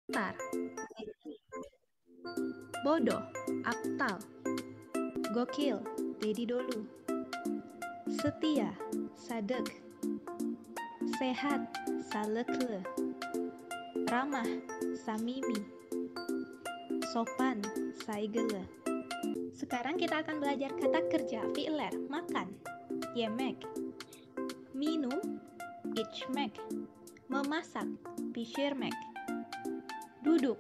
pintar. Bodoh, aptal. Gokil, Dedi Dolu. Setia, Sadek. Sehat, Salekle. Ramah, Samimi. Sopan, Saigele. Sekarang kita akan belajar kata kerja fi'ler, makan. Yemek. Minum, içmek. Memasak, pişirmek. Duduk,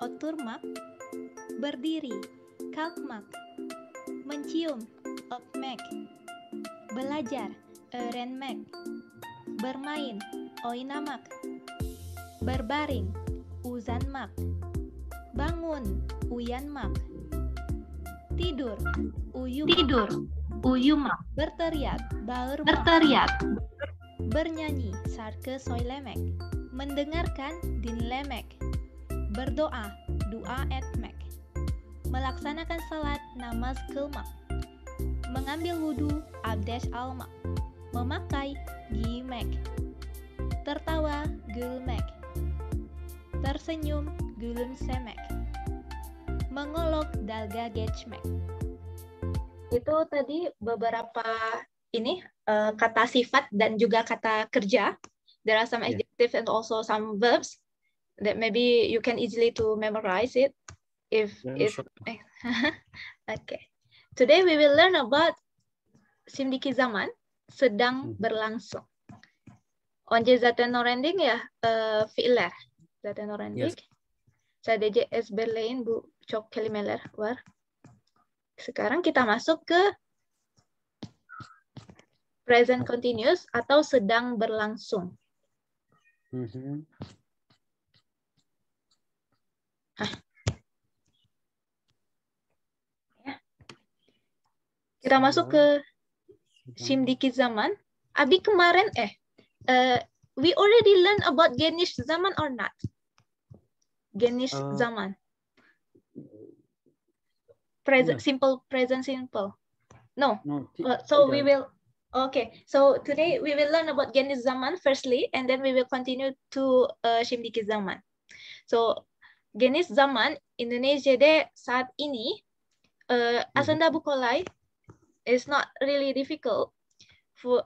oturmak. Berdiri, kalkmak. Mencium, öpmek. Belajar, öğrenmek. Bermain, oynamak. Berbaring, uzanmak. Bangun, uyanmak. Tidur, uyumak. Berteriak, bağırmak. Bernyanyi, şarkı söylemek. Mendengarkan, dinlemek. Berdoa, dua etmek. Melaksanakan salat, namaz kılmak. Mengambil wudhu, abdest almak. Memakai, giymek. Tertawa, gülmek. Tersenyum, gülümsemek. Mengolok, dalga geçmek. Itu tadi beberapa kata sifat dan juga kata kerja. There are some adjectives and also some verbs that maybe you can easily to memorize it if okay. Today we will learn about şimdiki zaman, sedang berlangsung. Önce zaten öğrendik ya fiiller. Zaten öğrendik. Sadece ezberleyin, bu çok kelimeler var. Sekarang kita masuk ke present continuous atau sedang berlangsung. Kita masuk ke şimdiki zaman. Abi kemarin we already learned about geniş zaman or not? Geniş zaman. Present simple, present simple. No. So we will. Okay. So today we will learn about geniş zaman firstly, and then we will continue to şimdiki zaman. So geniş zaman Indonesia'da saat ini aslında bu kolay. It's not really difficult. For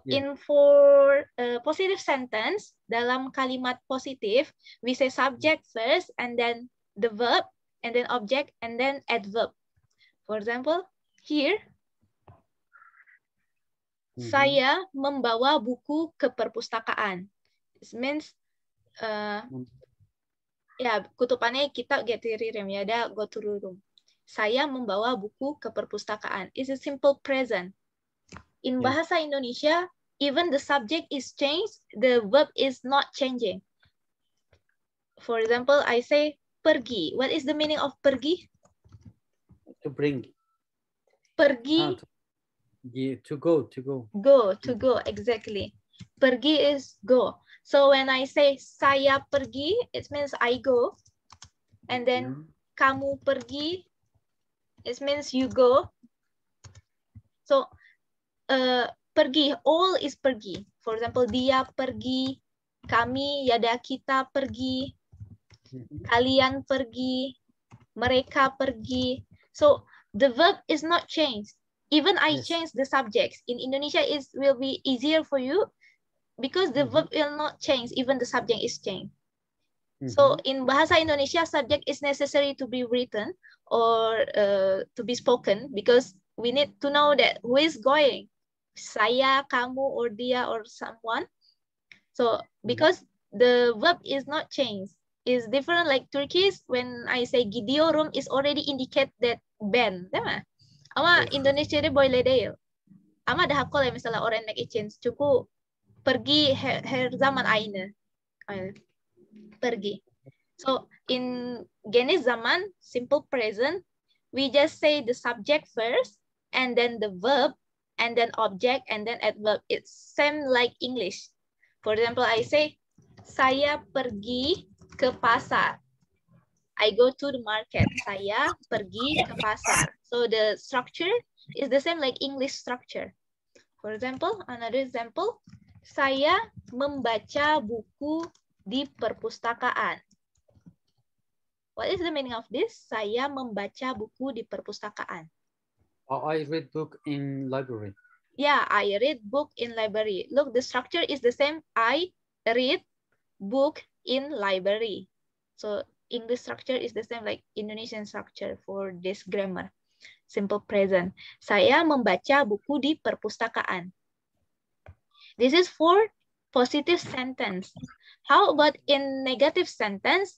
positive sentence, dalam kalimat positif, we say subject first, and then the verb, and then object, and then adverb. For example, here, saya membawa buku ke perpustakaan. This means, kutupannya kita get rem ya, ada go to room. Saya membawa buku ke perpustakaan. It's a simple present. In bahasa Indonesia, even the subject is changed, the verb is not changing. For example, I say pergi. What is the meaning of pergi? To bring. Pergi. To go. Go, to go, exactly. Pergi is go. So when I say saya pergi, it means I go. And then kamu pergi, it means you go. So pergi, all is pergi. For example, dia pergi, kami, yada kita pergi, kalian pergi, mereka pergi. So the verb is not changed. Even I change the subjects. In Indonesia, it will be easier for you because the verb will not change. Even the subject is changed. So in bahasa Indonesia, subject is necessary to be written or to be spoken because we need to know that who is going. Saya, kamu, or dia, or someone. So because the verb is not changed, is different like Turkish. When I say gidiyorum, is already indicate that ben, değil mi? Ama Indonesia'da böyle değil. Ama daha kolay misalnya orang nak exchange, cukup pergi her zaman aynı. Pergi. So in geniş zaman, simple present, we just say the subject first, and then the verb, and then object, and then adverb. It's same like English. For example, I say, saya pergi ke pasar. I go to the market. Saya pergi ke pasar. So the structure is the same like English structure. For example, another example, saya membaca buku di perpustakaan. What is the meaning of this? Saya membaca buku di perpustakaan. Oh, I read book in library. Yeah, I read book in library. Look, the structure is the same. I read book in library. So English structure is the same like Indonesian structure for this grammar. Simple present. Saya membaca buku di perpustakaan. This is for positive sentence. How about in negative sentence?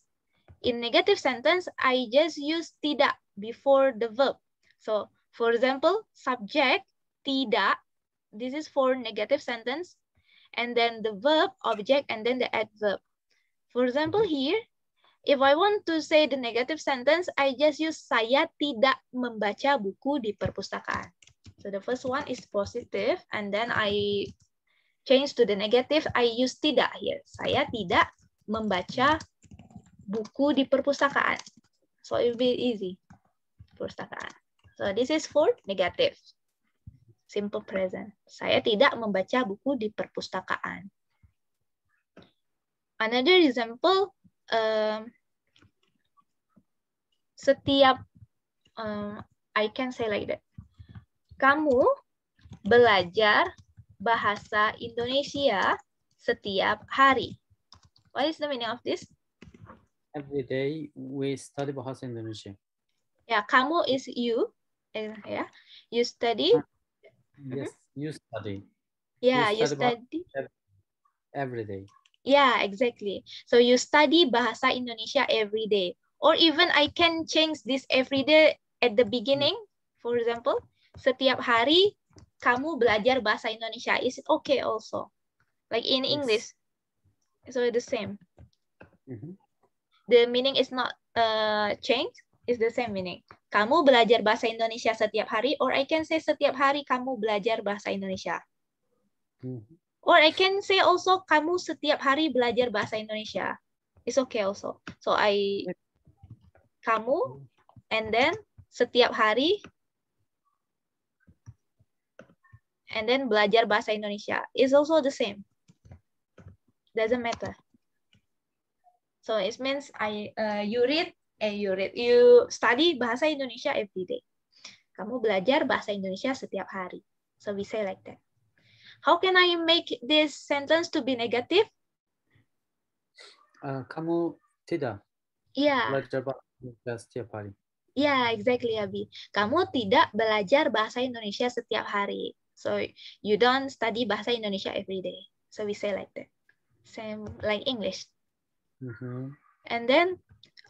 In negative sentence, I just use tidak before the verb. So, for example, subject, tidak. This is for negative sentence. And then the verb, object, and then the adverb. For example, here, if I want to say the negative sentence, I just use saya tidak membaca buku di perpustakaan. So the first one is positive, and then I change to the negative, I use tidak here. Saya tidak membaca buku di perpustakaan. So it will be easy. Perpustakaan. So this is for negative. Simple present. Saya tidak membaca buku di perpustakaan. Another example, setiap, I can say like that. Kamu belajar bahasa Indonesia setiap hari. What is the meaning of this? Every day we study bahasa Indonesia. Yeah, kamu is you. Yeah, you study. Yes, you study. Yeah, you study. Every day. Yeah, exactly. So you study bahasa Indonesia every day. Or even I can change this every day at the beginning. For example, setiap hari kamu belajar bahasa Indonesia. Is it okay also? Like in English. So the same. The meaning is not changed. It's the same meaning. Kamu belajar bahasa Indonesia setiap hari. Or I can say setiap hari kamu belajar bahasa Indonesia. Or I can say also kamu setiap hari belajar bahasa Indonesia. It's okay also. So kamu, and then setiap hari, and then belajar bahasa Indonesia. It's also the same. Doesn't matter. So it means you study bahasa Indonesia every day. Kamu belajar bahasa Indonesia setiap hari. So we say like that. How can I make this sentence to be negative? Kamu tidak belajar bahasa Indonesia setiap hari. Yeah, exactly, Abi. Kamu tidak belajar bahasa Indonesia setiap hari. So you don't study bahasa Indonesia every day. So we say like that. Same like English. And then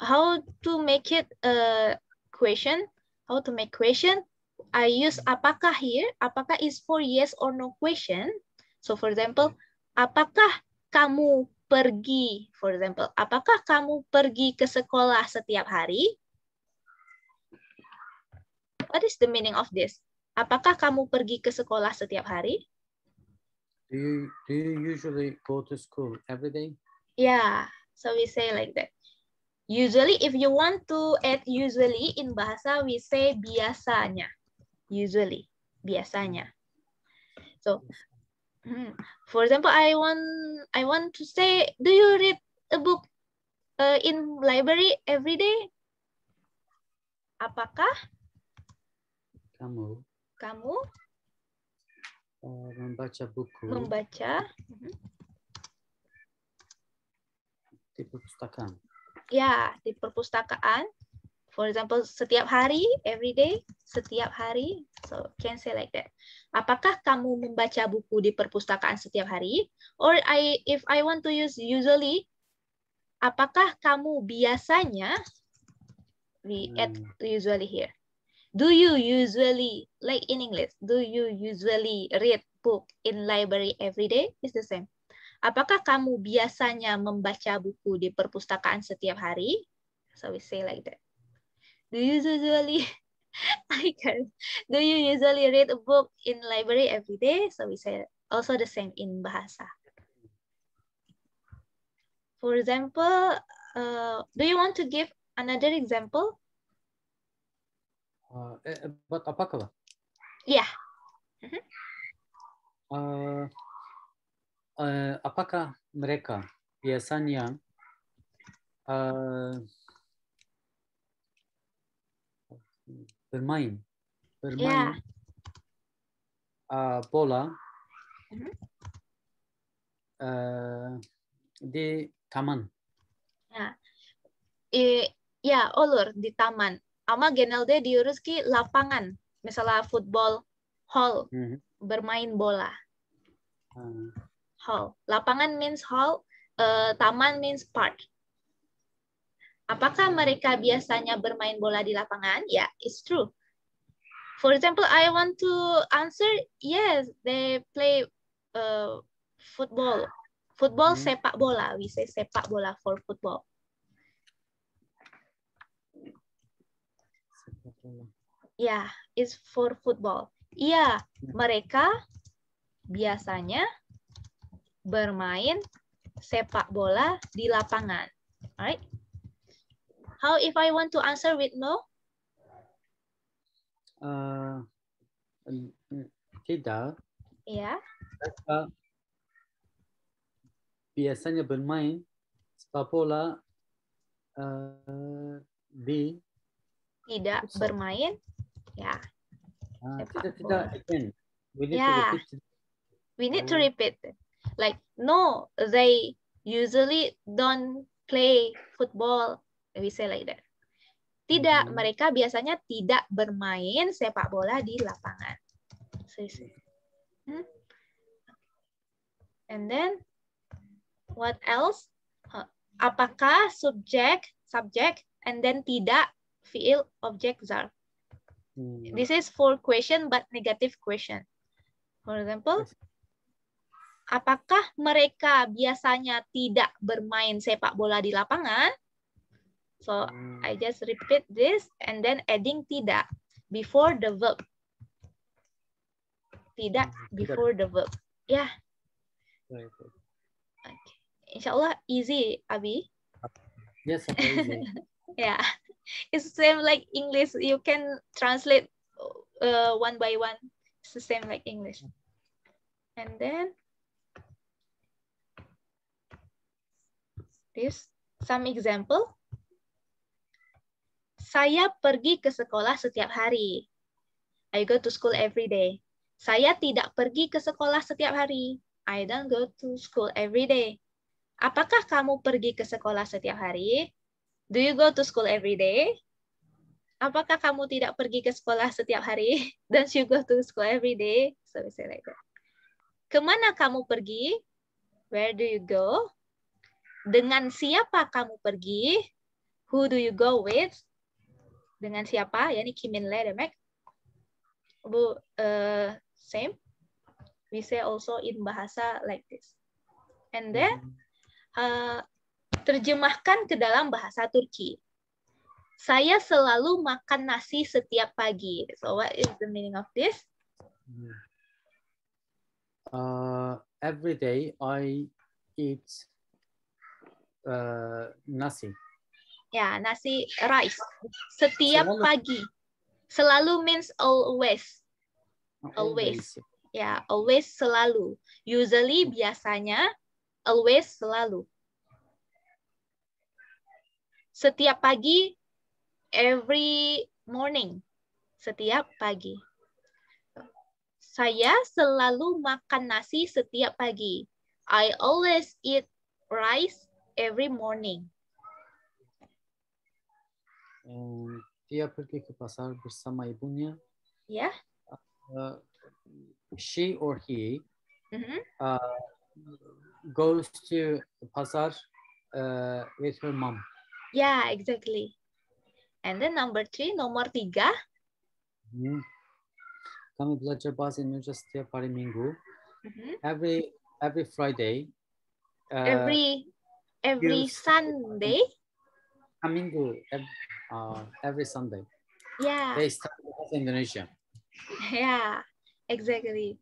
how to make it a question? How to make question? I use apakah here. Apakah is for yes or no question. So for example, apakah kamu pergi? For example, apakah kamu pergi ke sekolah setiap hari? What is the meaning of this? Apakah kamu pergi ke sekolah setiap hari? Do you usually go to school every day? Yeah, so we say like that. Usually, if you want to add usually in bahasa, we say biasanya. Usually, biasanya. So, for example, I want to say, do you read a book in library every day? Apakah kamu membaca buku di perpustakaan? Ya, di perpustakaan. For example, setiap hari, every day, setiap hari. So, can say like that. Apakah kamu membaca buku di perpustakaan setiap hari? Or if I want to use usually, apakah kamu biasanya, we add usually here. Do you usually, like in English, do you usually read book in library every day? It's the same. Apakah kamu biasanya membaca buku di perpustakaan setiap hari? So we say like that. Do you usually do you usually read a book in library every day? So we say also the same in bahasa. For example, do you want to give another example? But apakah? Yeah. Apakah mereka biasanya bermain. Yeah. Bola Mhm. di taman. Ya, olur di taman. Ama genelde diyoruz ki lapangan. Misalnya football hall, bermain bola. Hall. Lapangan means hall, taman means park. Apakah mereka biasanya bermain bola di lapangan? Ya, it's true. For example, I want to answer, yes, they play football. Football, sepak bola. We say sepak bola for football. Ya, it's for football. Iya, mereka biasanya bermain sepak bola di lapangan. Alright? How if I want to answer with no? Tidak. Ya. Mereka biasanya bermain sepak bola di Tidak bermain. Ya. Tidak. Again. We need to Yeah. repeat. We need to repeat. Like, no, they usually don't play football. We say like that. Tidak, mereka biasanya tidak bermain sepak bola di lapangan. And then, what else? Apakah subject, and then tidak, fiil, object, verb. This is for question but negative question. For example, apakah mereka biasanya tidak bermain sepak bola di lapangan? So, I just repeat this and then adding tidak before the verb. Tidak before the verb. Ya. Yeah. Okay. Insya Allah easy, Abi. Yes, easy. Yeah. It's the same like English. You can translate one by one. It's the same like English. And then this some example. Saya pergi ke sekolah setiap hari. I go to school every day. Saya tidak pergi ke sekolah setiap hari. I don't go to school every day. Apakah kamu pergi ke sekolah setiap hari? Do you go to school every day? Apakah kamu tidak pergi ke sekolah setiap hari? Don't you go to school every day? So we say like that. Kemana kamu pergi? Where do you go? Dengan siapa kamu pergi? Who do you go with? Dengan siapa? Yani kimin le demek. Bu, same. We say also in bahasa like this. And then terjemahkan ke dalam bahasa Turki. Saya selalu makan nasi setiap pagi. So what is the meaning of this? Every day I eat nasi. Ya, nasi rice. Setiap pagi. Selalu means always. Always. Ya, always selalu. Usually biasanya always selalu. Setiap pagi, every morning. Setiap pagi. Saya selalu makan nasi setiap pagi. I always eat rice every morning. Dia pergi ke pasar bersama ibunya. Ya. She or he goes to pasar with her mom. Yeah, exactly. And then number 3, nomor 3. Kami belajar bahasa Indonesia setiap hari Minggu. Every Friday. Every Sunday. Minggu. Every Sunday. Yeah. They study bahasa Indonesia. Yeah, exactly.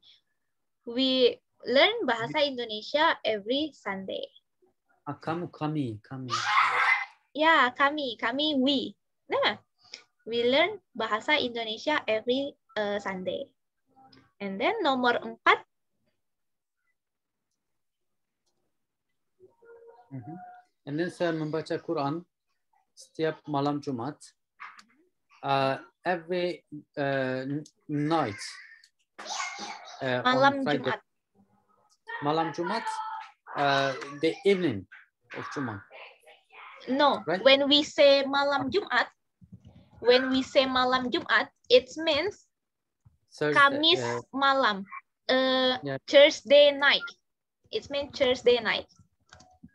We learn bahasa Indonesia every Sunday. Kami. Yeah, kami, we. Nah, we learn bahasa Indonesia every Sunday. And then nomor 4. And then saya membaca Quran setiap malam Jumat. every night Malam on Friday. Jumat. Malam Jumat, the evening of Jumat. No, right? when we say malam Jumat, it means Thursday, Kamis malam, yeah. Thursday night. It means Thursday night.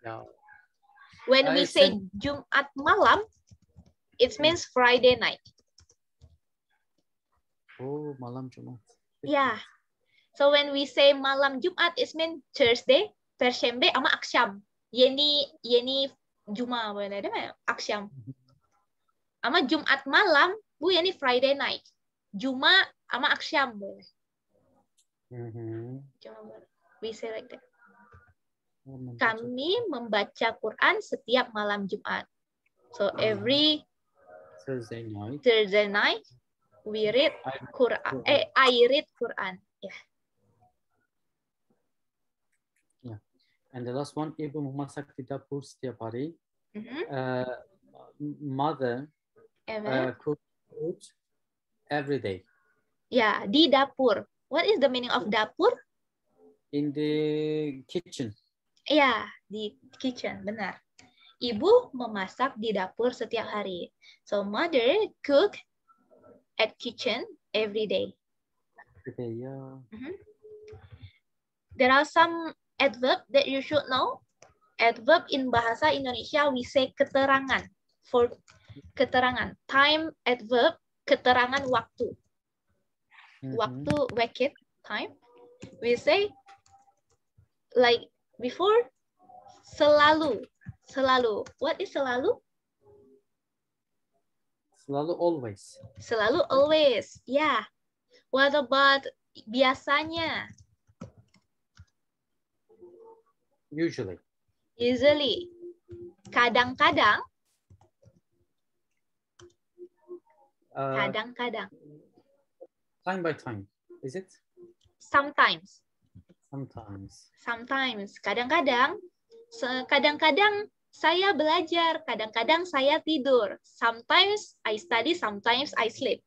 Yeah. When we say Jumat malam, it means Friday night. Oh, malam Jumat. Yeah. So when we say malam Jumat, it means Thursday, Pershembe, ama Aksham. Yeni Juma, Aksham. Ama Jumat malam, bu yani Friday night. Juma ama Aksham. We say like that. Kami membaca Quran setiap malam Jumat. So every Thursday night, we read Quran. I read Quran. Yeah. Yeah. And the last one, ibu memasak di dapur setiap hari. Mother cook food every day. Yeah, di dapur. What is the meaning of dapur? In the kitchen. Yeah, di kitchen, benar. Ibu memasak di dapur setiap hari. So mother cook at kitchen every day. Okay, yeah. There are some adverb that you should know. Adverb in bahasa Indonesia we say keterangan. For keterangan. Time adverb, keterangan waktu. Waktu, wakit, time. We say like before, selalu. Selalu. What is selalu? Selalu, always. Selalu, always. Yeah. What about biasanya? Usually. Usually. Kadang-kadang. Kadang-kadang. Time by time, is it? Sometimes. Sometimes. Sometimes. Kadang-kadang. Kadang-kadang saya belajar. Kadang-kadang saya tidur. Sometimes I study, sometimes I sleep.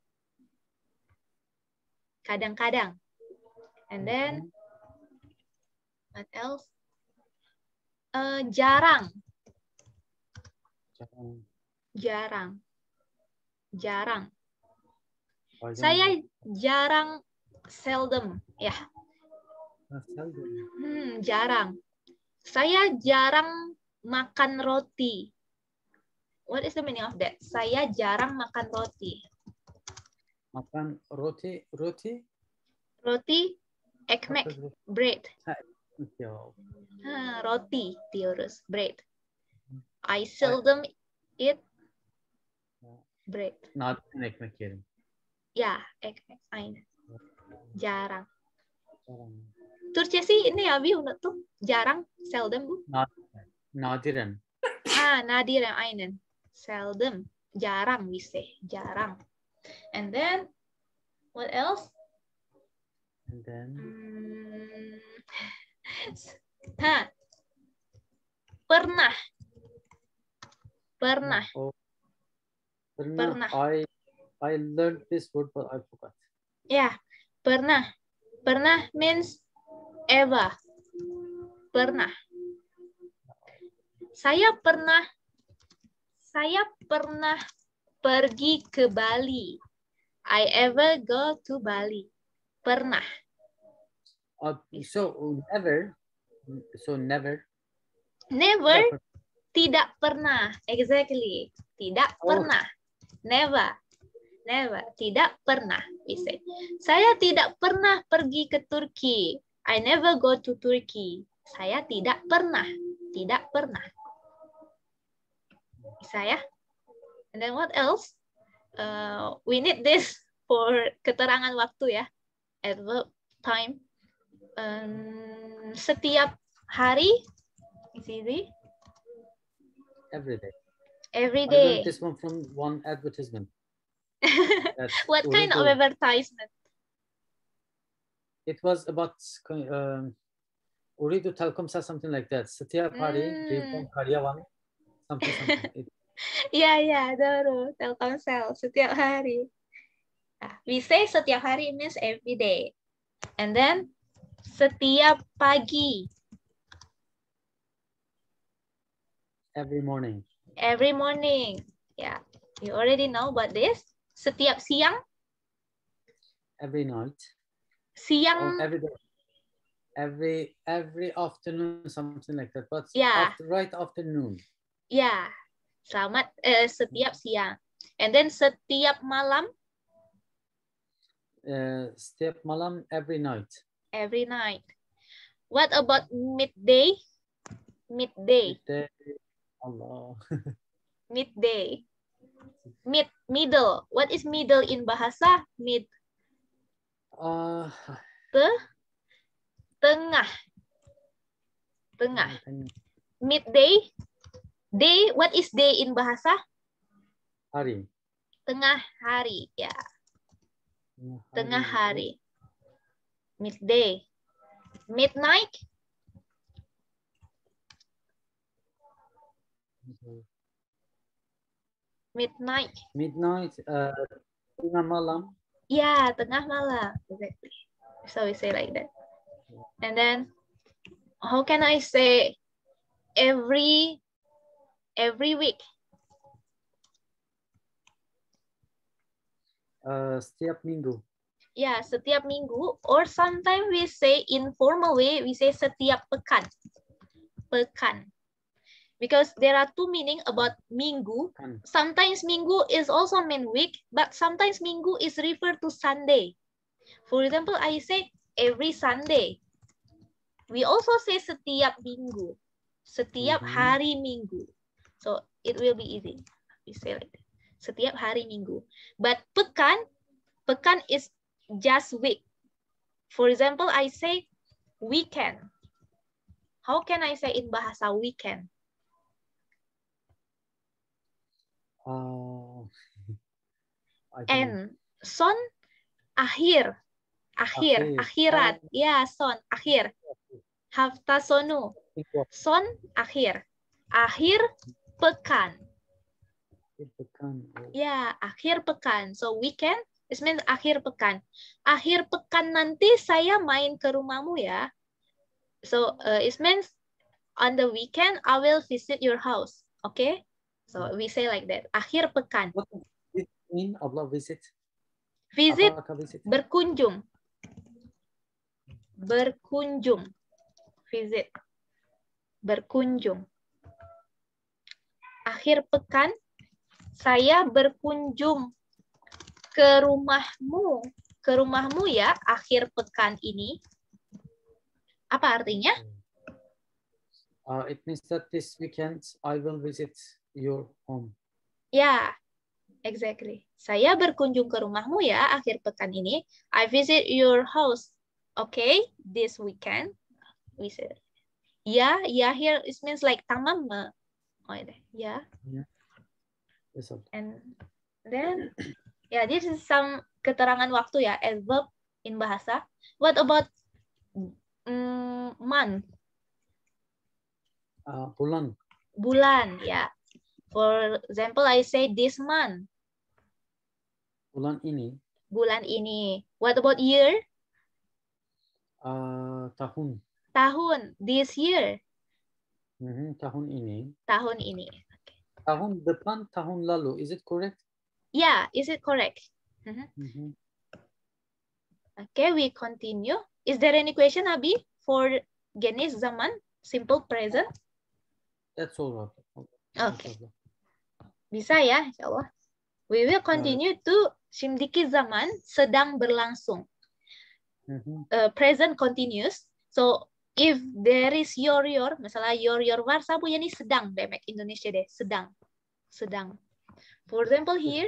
Kadang-kadang. And then, what else? Jarang. Jarang. Jarang. Saya jarang, seldom. Ya. Jarang. Saya jarang makan roti. What is the meaning of that? Saya jarang makan roti. Makan roti, roti? Roti, ekmek, bread. Roti, diurus, bread. I seldom eat bread. Not ekmek yerim. Ya, ekmek, aynen. Jarang. Turkçesi ini ya Bi unuttum. Jarang, seldom bu. Nadiren. Nadiren, aynen. Seldom, jarang we say, jarang. And then, what else? And then? Pernah. Pernah. Oh. Pernah. I learned this word, but I forgot. Yeah, pernah. Pernah means ever. Pernah. Saya pernah pergi ke Bali. I ever go to Bali. Pernah. So never. Never. Tidak pernah. Exactly. Tidak pernah. Never. Never. Tidak pernah. We say. Saya tidak pernah pergi ke Turki. I never go to Turkey. Saya tidak pernah. Tidak pernah. Bisa ya? And then what else? We need this for keterangan waktu ya. Adverb, time. Setiap hari. It's easy. Every day. Every I day. learned this one from one advertisement. What kind of advertisement? It was about Uridu Telkomsel, something like that. Setiap hari, karyawan, something. Ya, Doro, Telkomsel setiap hari. Nah, we say setiap hari means every day. And then setiap pagi. Every morning. Every morning. Yeah, you already know about this. Setiap siang. Every night. Siang. Or every day. Every afternoon, something like that. But yeah. right afternoon. Ya, selamat setiap siang. And then setiap malam. Setiap malam, every night. Every night. What about midday? Midday. Midday. Allah. Midday. Middle. What is middle in bahasa? Mid. Tengah. Tengah. Midday. Day. What is day in bahasa? Hari. Tengah hari. Ya. Tengah hari. Midday. Midnight. Midnight. Midnight. Tengah malam. Yeah, tengah malam. Exactly. So we say like that. And then, how can I say every week? Setiap minggu. Yeah, setiap minggu. Or sometimes we say informal way, we say setiap pekan. Pekan. Because there are two meaning about minggu. Sometimes minggu is also mean week, but sometimes minggu is referred to Sunday. For example, I say every Sunday. We also say setiap minggu. Setiap hari minggu. So it will be easy. We say like that. Setiap hari minggu. But pekan is just week. For example, I say weekend. How can I say in bahasa weekend? And son, akhir. Akhirat. Ya, son, akhir. Hafta sonu. Son, akhir. Akhir pekan. Ya, akhir pekan. So weekend, it means akhir pekan. Akhir pekan nanti saya main ke rumahmu ya. So it means on the weekend I will visit your house. Okay? So we say like that. Akhir pekan. What does it mean? Allah visit. Visit, berkunjung. Berkunjung. Visit. Berkunjung. Akhir pekan saya berkunjung ke rumahmu. Ke rumahmu ya, akhir pekan ini. Apa artinya? It means that this weekend I will visit your home. Ya, exactly. Saya berkunjung ke rumahmu ya, akhir pekan ini. I visit your house. Okay, this weekend. We said, ya here it means like tamam. Oh, ya. Yeah. And then, yeah, this is some keterangan waktu ya, as verb in bahasa. What about month? Bulan. Bulan, ya. For example, I say this month. Bulan ini. Bulan ini. What about year? Tahun. Tahun, this year. Tahun ini. Tahun ini. Okay. Tahun depan, tahun lalu. Is it correct? Yeah, is it correct? Okay, we continue. Is there any question, Abi, for Genis zaman, simple present? That's all right. Okay. Bisa ya, insya Allah. We will continue to Shimdiki zaman, sedang berlangsung. Present continuous. So, if there is your, misalnya your var, sabu yani sedang, demek Indonesia deh, sedang. Sedang. For example here,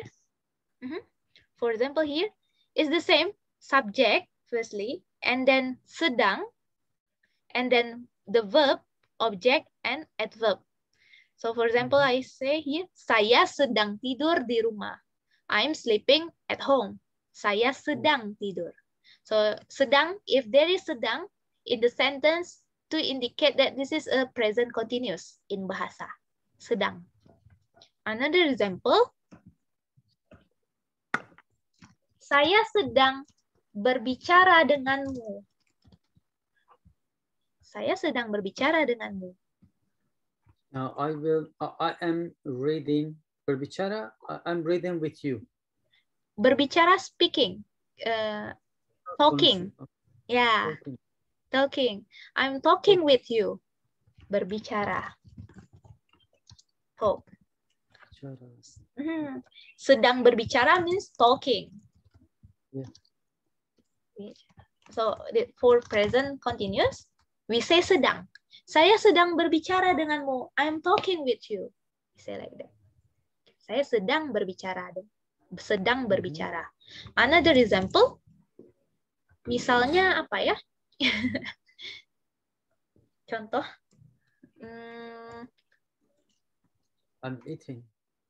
is the same subject, firstly, and then sedang, and then the verb, object, and adverb. So for example, I say here, saya sedang tidur di rumah. I'm sleeping at home. Saya sedang tidur. So sedang, if there is sedang in the sentence to indicate that this is a present continuous in bahasa. Sedang. Another example. Saya sedang berbicara denganmu. Saya sedang berbicara denganmu. Now I am reading. Berbicara. I'm reading with you. Berbicara speaking. Talking. Yeah. Talking. I'm talking with you. Berbicara. Talk. Sedang berbicara means talking. Yeah. So for present continuous, we say sedang. Saya sedang berbicara denganmu. I'm talking with you. We say like that. Saya sedang berbicara. Sedang berbicara. Another example. Misalnya apa ya? Contoh. I'm eating.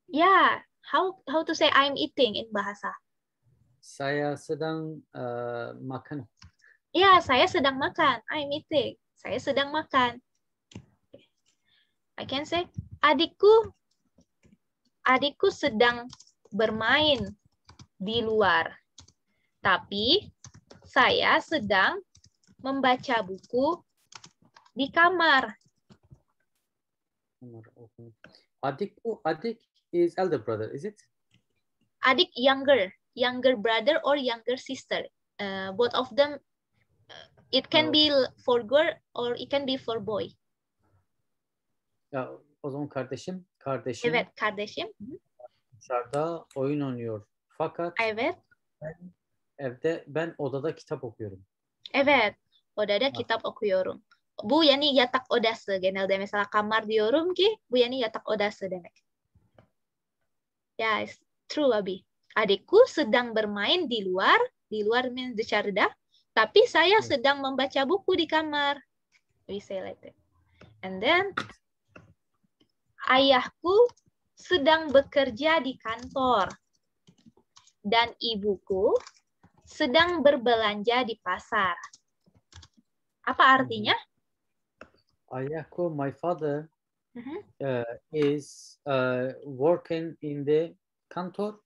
Yeah, how to say I'm eating in bahasa? Saya sedang makan. Yeah, saya sedang makan. I'm eating. Saya sedang makan. I can say adikku sedang bermain di luar. Tapi saya sedang membaca buku di kamar. Adik is elder brother, is it? Adik younger brother or younger sister. Both of them, it can be for girl or it can be for boy. Ya, o zaman kardeşim. Evet, kardeşim. Dışarıda oyun oynuyor. Fakat evet. Ben odada kitap okuyorum. Evet, odada kitap okuyorum. Bu yani yatak odası genelde mesela kamar diyorum ki bu yani yatak odası demek. Yes, true Abi. Adikku sedang bermain di luar means dışarıda, tapi saya sedang membaca buku di kamar. We say like that. And then ayahku sedang bekerja di kantor dan ibuku sedang berbelanja di pasar. Apa artinya? Ayahku, my father, is working in the kantor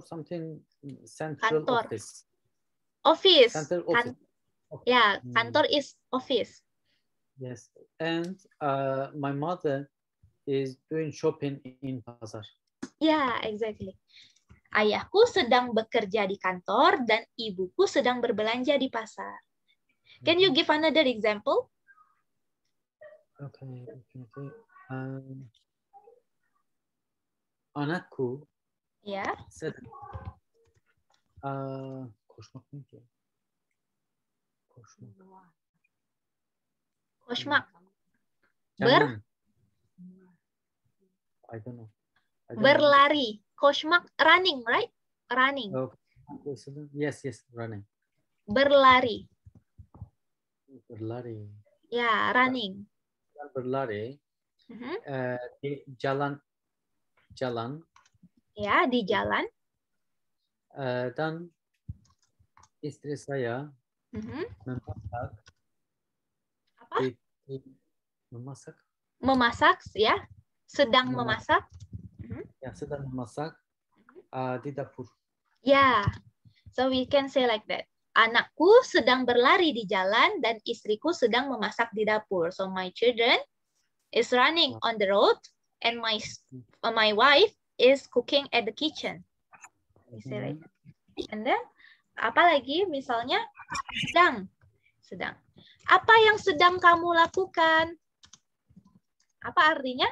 something central office. Central office. Yeah, kantor is office. Yes, and my mother is doing shopping in pasar. Yeah, exactly. Ayahku sedang bekerja di kantor dan ibuku sedang berbelanja di pasar. Can you give another example? Okay. Anakku. Ya. Sedang. Koşmak ne ki? Koşmak. I don't know. Berlari. Koşmak, running, right? Running. Okay. Yes, running. Berlari. Berlari. Ya, running. Berlari. Di jalan. Ya, di jalan. Dan istri saya memasak. Apa? Memasak. Memasak, ya. Sedang memasak. Ya, sedang memasak di dapur. Ya, so we can say like that. Anakku sedang berlari di jalan dan istriku sedang memasak di dapur. So my children is running on the road and my wife is cooking at the kitchen. We say like that. And then apa lagi? Misalnya sedang. Apa yang sedang kamu lakukan? Apa artinya?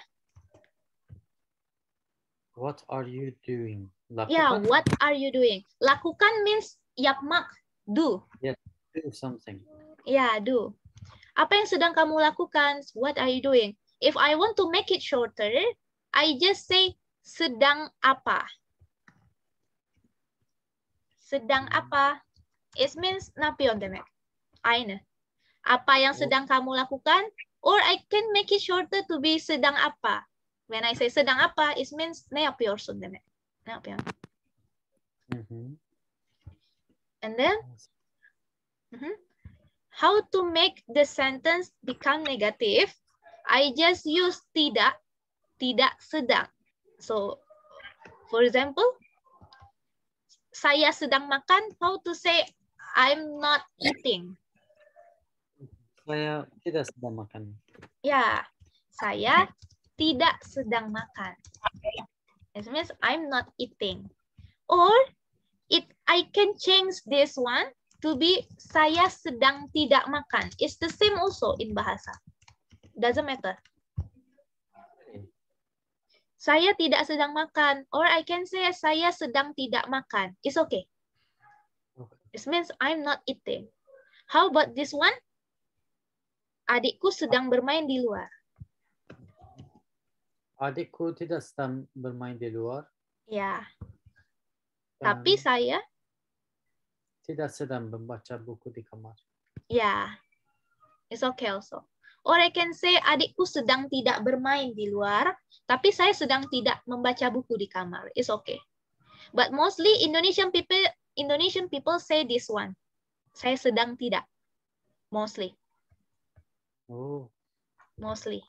What are you doing? Lakukan? Yeah, what are you doing? Lakukan means yapmak, do. Yeah, do something. Yeah, do. Apa yang sedang kamu lakukan? What are you doing? If I want to make it shorter, I just say sedang apa. Sedang apa? It means napion demek. Eine. Apa yang sedang kamu lakukan? Or I can make it shorter to be sedang apa. When I say sedang apa, it means napion demek. Napion. And then, how to make the sentence become negative? I just use tidak sedang. So For example, saya sedang makan. How to say I'm not eating? Saya tidak sedang makan. Ya, saya tidak sedang makan. It means I'm not eating. Or I can change this one to be saya sedang tidak makan. It's the same also in bahasa. Doesn't matter. Saya tidak sedang makan. Or I can say saya sedang tidak makan. It's okay. It means I'm not eating. How about this one? Adikku sedang bermain di luar. Adikku tidak sedang bermain di luar. Ya. Tapi saya tidak sedang membaca buku di kamar. Ya. It's okay also. Or I can say adikku sedang tidak bermain di luar, tapi saya sedang tidak membaca buku di kamar. It's okay. But mostly Indonesian people say this one. Saya sedang tidak. Mostly. Oh. Mostly.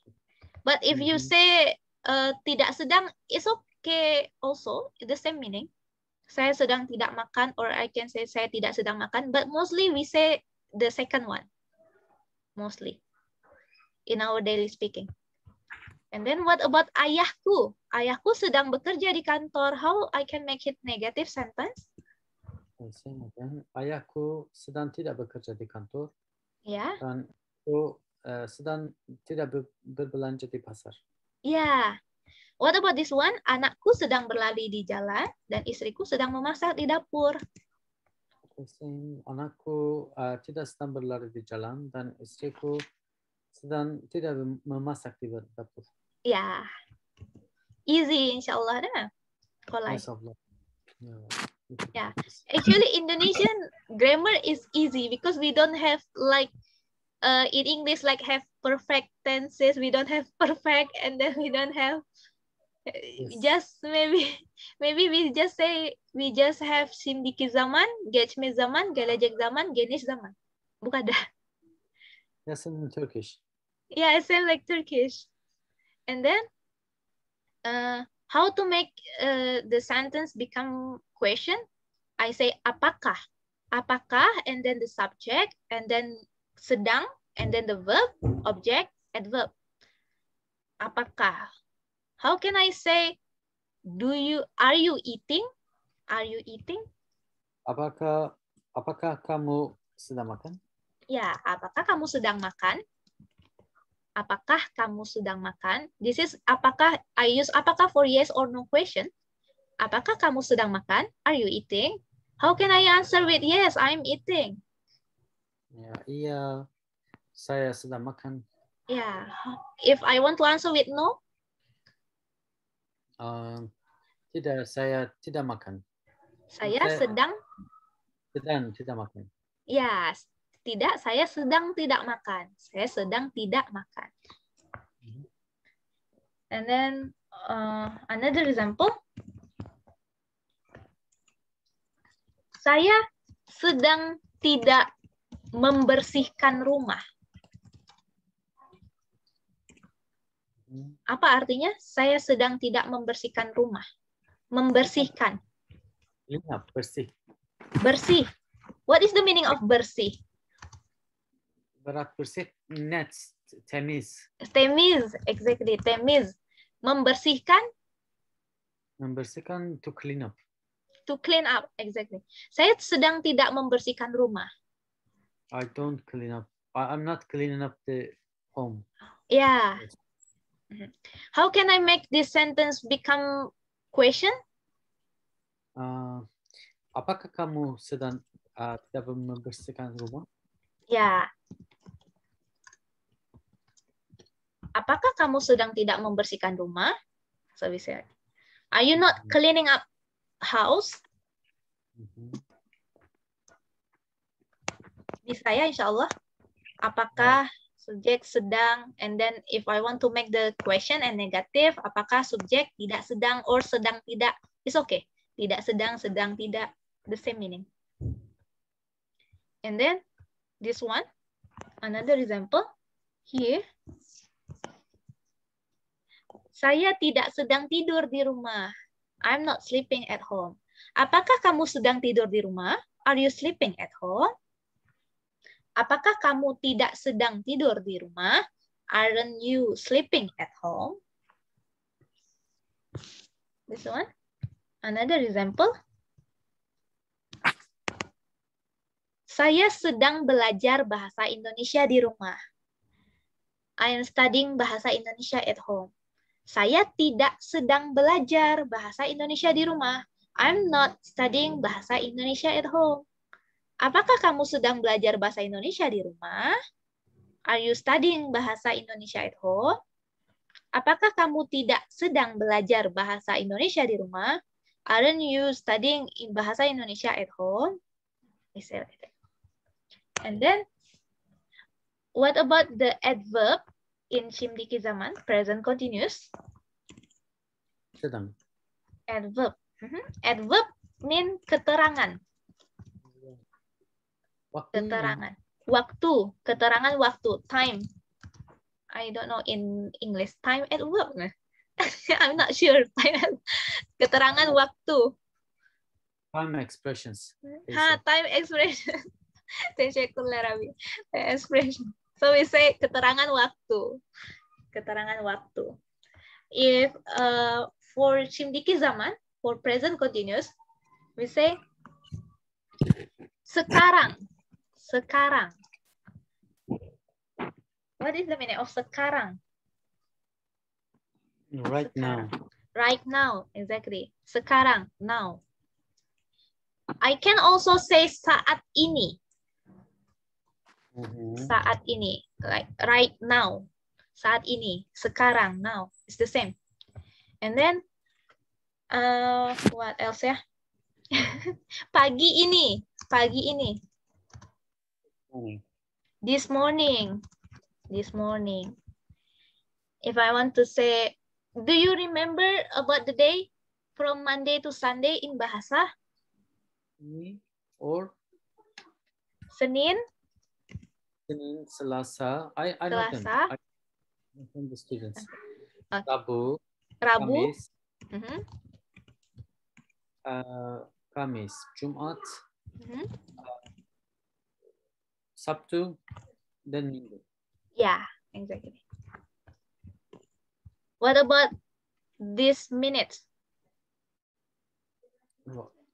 But if you say tidak sedang, it's okay also. The same meaning. Saya sedang tidak makan, or I can say saya tidak sedang makan. But mostly we say the second one. Mostly. In our daily speaking. And then what about ayahku? Ayahku sedang bekerja di kantor. How I can make it negative sentence? Ayahku sedang tidak bekerja di kantor. Ya. Dan aku sedang tidak berbelanja di pasar. Ya. What about this one? Anakku sedang berlari di jalan dan istriku sedang memasak di dapur. Anakku tidak sedang berlari di jalan dan istriku sedang tidak memasak di dapur. Ya. Easy insyaAllah. Nah. InsyaAllah. Yeah. Actually, Indonesian grammar is easy because we don't have like in English like have perfect tenses. We don't have perfect, and then we don't have just maybe we just say we just have şimdiki zaman, geçmiş zaman, gelecek zaman, geniş zaman. Bu kadar. Yes, in Turkish. Yeah, it sounds like Turkish. And then how to make the sentence become question? I say apakah. Apakah, and then the subject, and then sedang, and then the verb, object, adverb. Apakah. How can I say, are you eating? Are you eating? Apakah kamu sedang makan? Ya, apakah kamu sedang makan? Apakah kamu sedang makan? This is apakah, I use apakah for yes or no question. Apakah kamu sedang makan? Are you eating? How can I answer with yes, I'm eating? Ya, iya, saya sedang makan. Yeah. If I want to answer with no? Tidak, saya tidak makan. Saya sedang tidak makan. Yes. Tidak, saya sedang tidak makan. Saya sedang tidak makan. And then another example. Saya sedang tidak membersihkan rumah. Apa artinya? Saya sedang tidak membersihkan rumah. Membersihkan. Iya, bersih. Bersih. What is the meaning of bersih? Berat bersih, net, temiz. Temiz, exactly, temiz. Membersihkan. Membersihkan, to clean up. To clean up, exactly. Saya sedang tidak membersihkan rumah. I don't clean up. I'm not cleaning up the home. Yeah. How can I make this sentence become question? Apakah kamu sedang tidak membersihkan rumah? Ya. Apakah kamu sedang tidak membersihkan rumah? So we say, are you not cleaning up house? Bisa ya, insya Allah. Apakah subjek sedang, and then if I want to make the question and negative, apakah subjek tidak sedang or sedang tidak? It's okay. Tidak sedang, sedang tidak, the same meaning. And then this one, another example here. Saya tidak sedang tidur di rumah. I'm not sleeping at home. Apakah kamu sedang tidur di rumah? Are you sleeping at home? Apakah kamu tidak sedang tidur di rumah? Aren't you sleeping at home? This one. Another example. Saya sedang belajar bahasa Indonesia di rumah. I am studying bahasa Indonesia at home. Saya tidak sedang belajar bahasa Indonesia di rumah. I'm not studying bahasa Indonesia at home. Apakah kamu sedang belajar bahasa Indonesia di rumah? Are you studying bahasa Indonesia at home? Apakah kamu tidak sedang belajar bahasa Indonesia di rumah? Aren't you studying bahasa Indonesia at home? And then, what about the adverb in Shimdiki Zaman, present continuous? Sedang. Adverb. Adverb mean keterangan. Waktu. Keterangan. Waktu. Keterangan waktu. Time. I don't know in English. Time at work. I'm not sure. Keterangan waktu. Time expressions. Time expression. Time expression. So we say keterangan waktu. Keterangan waktu. If for Shimdiki Zaman, for present continuous, we say sekarang. Sekarang. What is the meaning of sekarang? Right sekarang. now. Right now, exactly. Sekarang, now. I can also say saat ini. Saat ini, like right now. Saat ini, sekarang, now. It's the same. And then, what else ya? Pagi ini. Pagi ini. This morning. This morning. If I want to say, do you remember about the day from Monday to Sunday in Bahasa? Or? Senin. Senin, Selasa. I know them. I know the students. Okay. Rabu. Rabu. Kamis. Kamis. Jumat. Sabtu. Then Minggu. Yeah, exactly. What about this minute?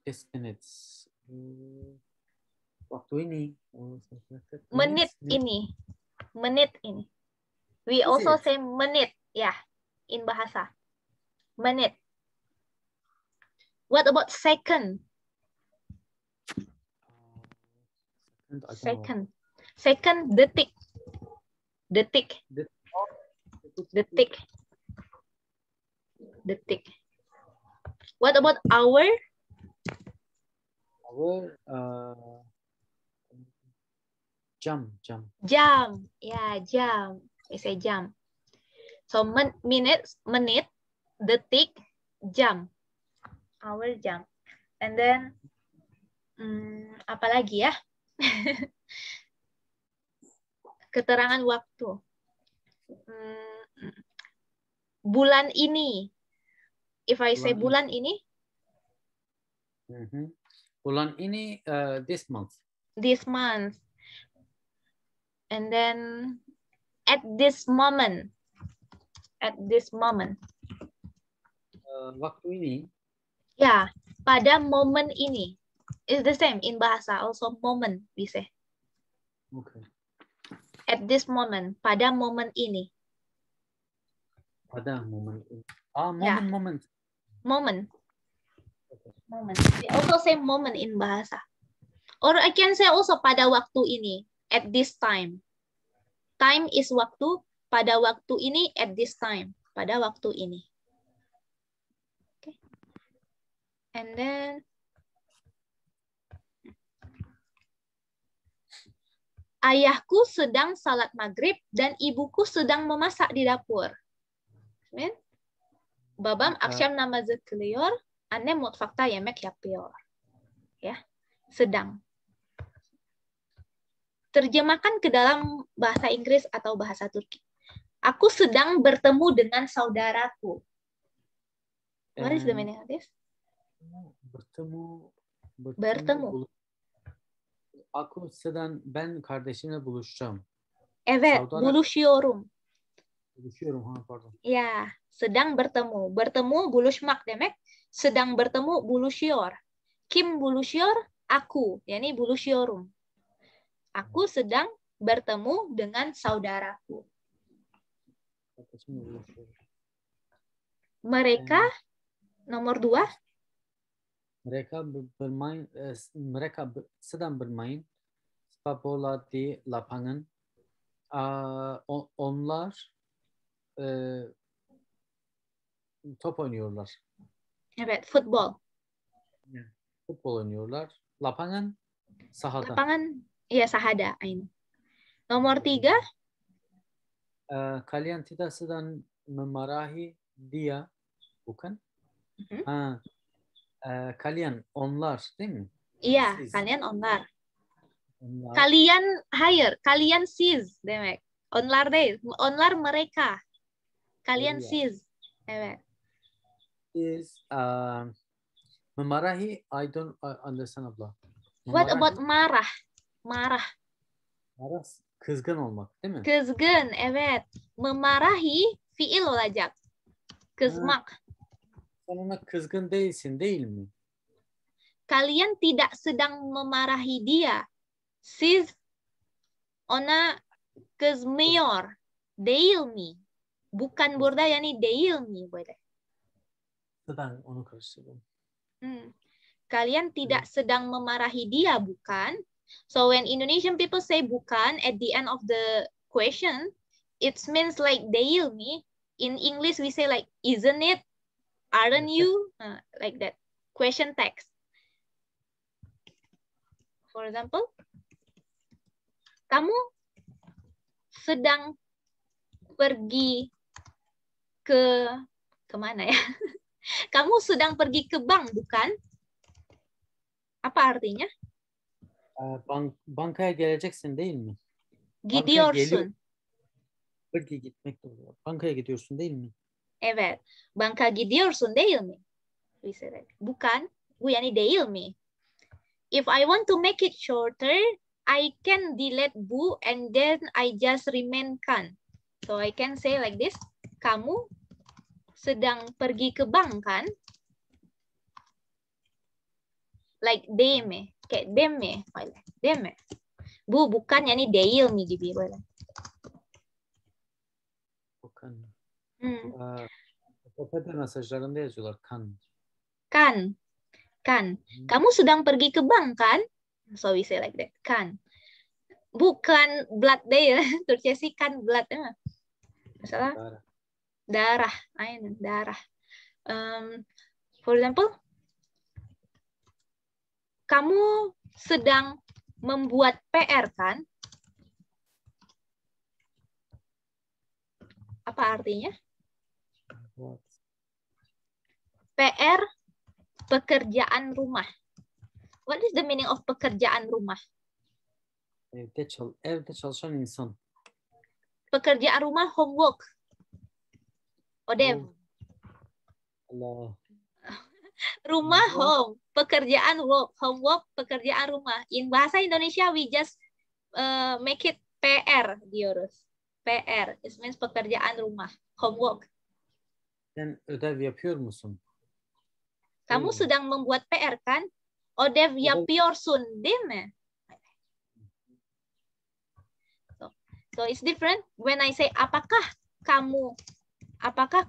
This minutes. Waktu ini. Menit ini. Menit ini. We also say menit. Yeah, in Bahasa. Menit. What about second? Second. Second, detik. Detik. Detik. Detik. What about hour? Hour, jam. Jam. Yeah, jam. We say jam. So minutes, menit, detik, jam. Hour, jam. And then, apa lagi ya? Keterangan waktu. Bulan ini. If I say bulan ini. Bulan ini, this month. This month. And then at this moment. At this moment. Waktu ini. Ya, pada momen ini. It's the same in Bahasa. Also moment, we say. Okay. At this moment. Pada momen ini. Pada momen ini. Moment. Moment. Okay. Moment. We also say moment in Bahasa. Or I can say also pada waktu ini. At this time. Time is waktu. Pada waktu ini, at this time. Pada waktu ini. Okay. And then, ayahku sedang salat maghrib dan ibuku sedang memasak di dapur. Men? Babam akşam namazı kılıyor. Annem mutfakta yemek yapıyor. Ya, sedang. Terjemahkan ke dalam bahasa Inggris atau bahasa Turki. Aku sedang bertemu dengan saudaraku. What is the meaning of this? Bertemu. Ben kardeşimle buluşacağım. Evet, Saudi Arabia. buluşuyorum. Buluşuyorum. Pardon. Ya, sedang bertemu. Bertemu buluşmak demek. Sedang bertemu buluşuyor. Kim buluşuyor? Aku. Yani buluşuyorum. Aku sedang bertemu dengan saudaraku. Kardeşimle buluşuyorum. Mereka, nomor 2. Mereka sedang bermain sepak bola di lapangan. Onlar top oynuyorlar. Evet, futbol. Futbol oynuyorlar. Lapangan sahada. Lapangan, ya sahada. Ini. Nomor 3. Kalian tidak sedang memarahi dia, bukan? Kalian, onlar, değil mi? Iya, Siz. kalian onlar. Onlar. Kalian hire, kalian siz demek. Onlar değil, onlar mereka. Kalian siz. Evet. Siz memarahi, I don't understand abla. What about marah? Marah. Marah, kızgın olmak, değil mi? Kızgın, evet. Memarahi fiil olacak. Kızmak. Sen ona kızgın değilsin, değil mi? Kalian tidak sedang memarahi dia. Siz ona kızmıyor. Değil mi? Bukan burada yani değil mi böyle. Sedang, onu karıştırdım. Kalian tidak sedang memarahi dia, bukan? So when Indonesian people say bukan at the end of the question, it means like değil mi. In English we say like isn't it? Aren't you? Like that. Question text. For example, kamu sedang pergi kemana ya? Kamu sedang pergi ke bank, bukan? Apa artinya? Bankaya geleceksin değil mi? Gidiyorsun. Pergi gitmek de oluyor. Bankaya gidiyorsun değil mi? Evet. Banka gidiyorsun değil mi? Bukan. Bu yani değil mi? If I want to make it shorter, I can delete bu and then I just remain kan. So I can say like this. Kamu sedang pergi ke bank kan? Like deme. Kayak deme. Deme. Bu bukan yani değil mi gibi böyle. Bukan. Sohbet mesajlarında yazıyorlar kan. Kan. Kamu sedang pergi ke bank kan? So we say like that. Kan. Bukan blood day ya. Terusnya sih kan blood. Masalah darah. Darah. For example, kamu sedang membuat PR kan? Apa artinya? PR, pekerjaan rumah. What is the meaning of pekerjaan rumah? Evde çalışan insan. Pekerjaan rumah, homework. Odev. Allah. Rumah, home. Pekerjaan work. Homework, pekerjaan rumah. In bahasa Indonesia, we just make it PR, diyoruz. PR. It means pekerjaan rumah. Homework. Sen ödev yapıyor musun? Kamu sedang membuat PR kan? Odev yapıyorsun, değil mi? So it's different when I say apakah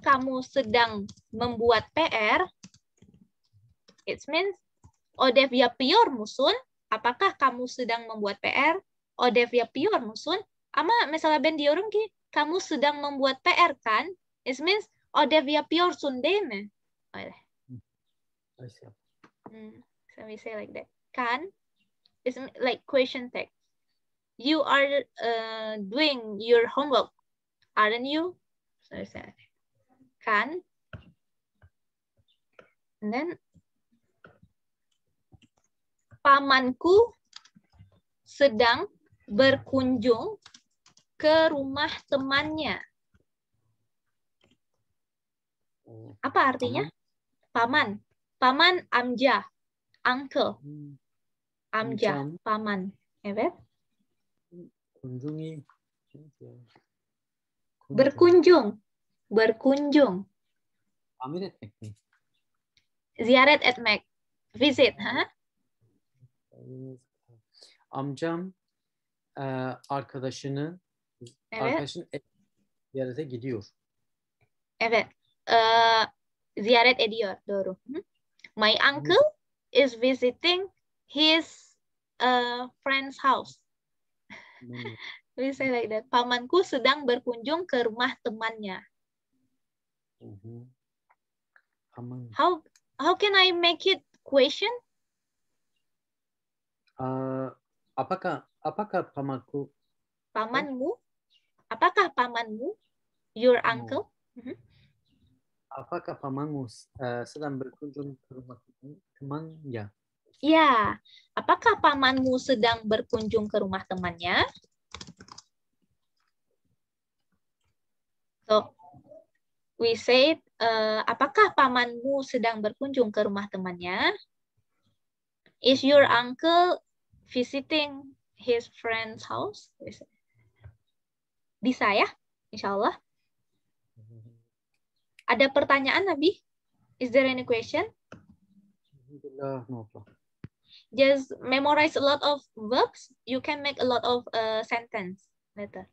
kamu sedang membuat PR? It means odev yapıyor musun? Apakah kamu sedang membuat PR? Odev yapıyor musun? Ama misalnya ben diyorum ki kamu sedang membuat PR kan? It means odev yapıyorsun değil mi? So we say like that. Kan is like question text. You are doing your homework, aren't you? So we say kan. And then pamanku sedang berkunjung ke rumah temannya. Apa artinya? Paman. Paman amca. Uncle. Amca. Amcam Paman. Evet. kunjungi. Kunjung. Berkunjung. Berkunjung. Tamir etmek mi? Ziyaret etmek. Visit. Ha? Amcam arkadaşının Evet. ziyarete gidiyor. Evet. Ziyaret ediyor. Doğru. My uncle is visiting his friend's house. We say like that. Pamanku sedang berkunjung ke rumah temannya. Paman. How can I make it question? Apakah pamanku? Pamanmu? Apakah pamanmu? Your uncle? Apakah pamanmu sedang berkunjung ke rumah temannya? Ya, apakah pamanmu sedang berkunjung ke rumah temannya? So, we say, apakah pamanmu sedang berkunjung ke rumah temannya? Is your uncle visiting his friend's house? Bisa ya, insya Allah. Ada pertanyaan, Nabi? Is there any question? No. Just memorize a lot of verbs. You can make a lot of sentence later.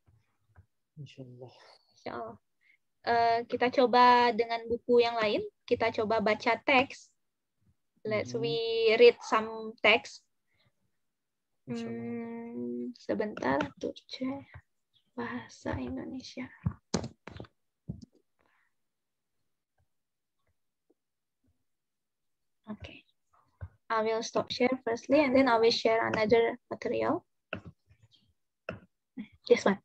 Insyaallah. Insyaallah. Kita coba dengan buku yang lain. Kita coba baca teks. Let's we read some text. Sebentar tuh cek bahasa Indonesia. Okay. I will stop share firstly and then I will share another material. This one.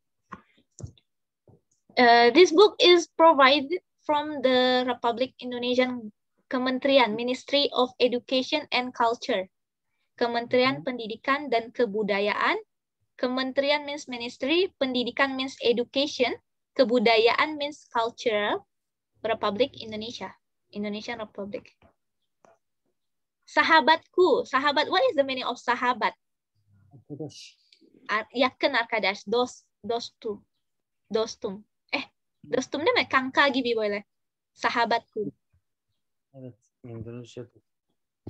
This book is provided from the Republic Indonesian Kementerian, Ministry of Education and Culture. Kementerian Pendidikan dan Kebudayaan. Kementerian means ministry, pendidikan means education, kebudayaan means cultural, Republik Indonesia, Indonesian Republic. Sahabatku, sahabat, what is the meaning of sahabat? Yakın arkadaş, dostum. Dostum değil mi? Kanka gibi böyle. Sahabatku. Evet, Indonesia.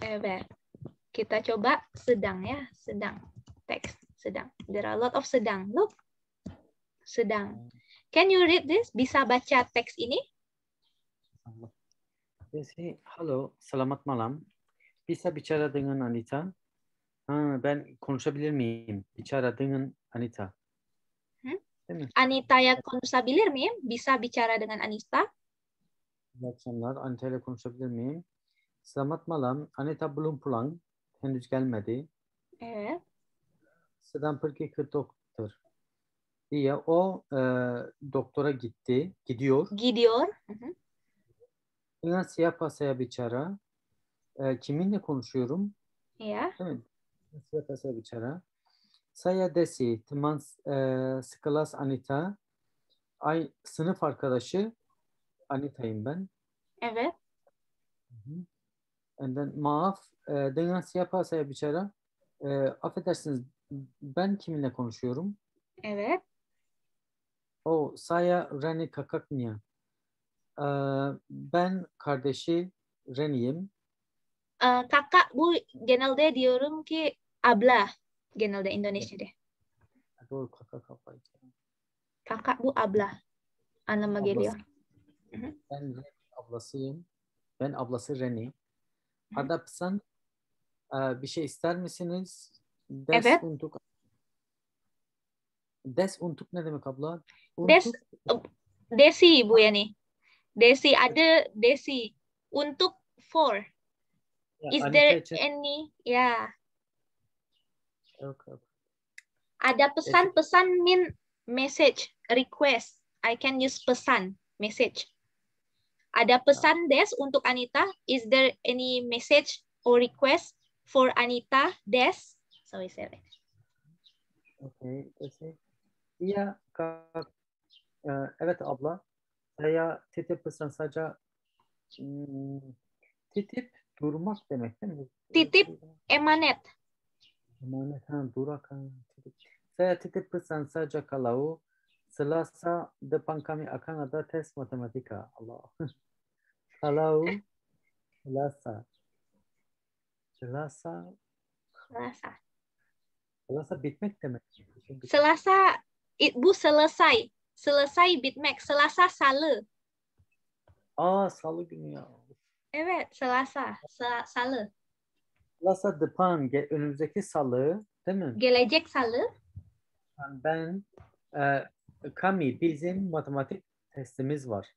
Evet. Kita coba sedang ya, sedang. Teks, sedang. There are a lot of sedang. Look. Sedang. Can you read this? Bisa baca teks ini? Halo, selamat malam. Bisa bicara dengan Anita? Ben konuşabilir miyim? Bicara dengan Anita. Anita ya konuşabilir miyim? Bisa bicara dengan Anita? İyi akşamlar. Anita ile konuşabilir miyim? Selamat malam. Anita belum pulang. Henüz gelmedi. Evet. Sedang pergi ke dokter. Iya, o doktora gidiyor. Gidiyor. Dengan siapa saya bicara? Kiminle konuşuyorum? Iya. Değil mi? Siapa saya bicara? Saya Desi, teman sekelas Anita. Sınıf arkadaşı Anita'yım ben. Evet. And then maaf, dengan siapa saya bicara? Affedersiniz, ben kiminle konuşuyorum? Evet. Saya Reni Kakaknya. Ben kardeşi Reni'yim. Kakak bu genelde diyorum ki abla genelde Indonesia'da. Doğru, kakak kafayı. Kakak bu abla anlamına geliyor. Ben ablasıyım. Ben ablası Reni. Hı. Ada pesan bir şey ister misiniz? Evet. Des untuk ne demek abla? Desi Bu Yani. Desi ada Desi. Untuk for. Is there any? Ya. Okay. Ada pesan mean message, request. I can use pesan, message. Ada pesan Des untuk Anita. Is there any message or request for Anita Des? So we say it. Okay. Iya, evet abla. Saya titip pesan saja. Titip Durmak demek değil mi? Titip emanet. Emanet, durak. Saya titip pesan saja kalau Selasa depan kami akan ada tes matematika. Allah. Kalau Selasa bitmek demek. Selasa, bu selesai. Selesai bitmek. Selasa salı. Salı günü ya. Evet, Selasa. Salı. Selasa depan, önümüzdeki salı, değil mi? Gelecek salı. Kami, bizim matematik testimiz var.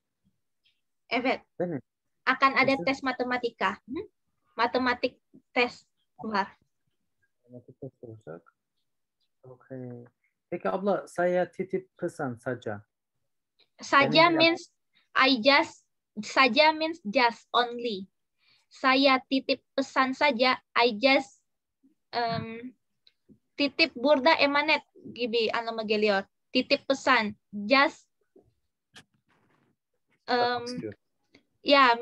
Evet. Değil mi? Akan ada tes matematika. Matematik tes var. Matematik test olacak. Okay. Peki abla, saya titip pesan saja. Saja means saja means just only. Saya titip pesan saja. I just titip burada emanet gibi anlamı geliyor. Titip pesan. Just yeah,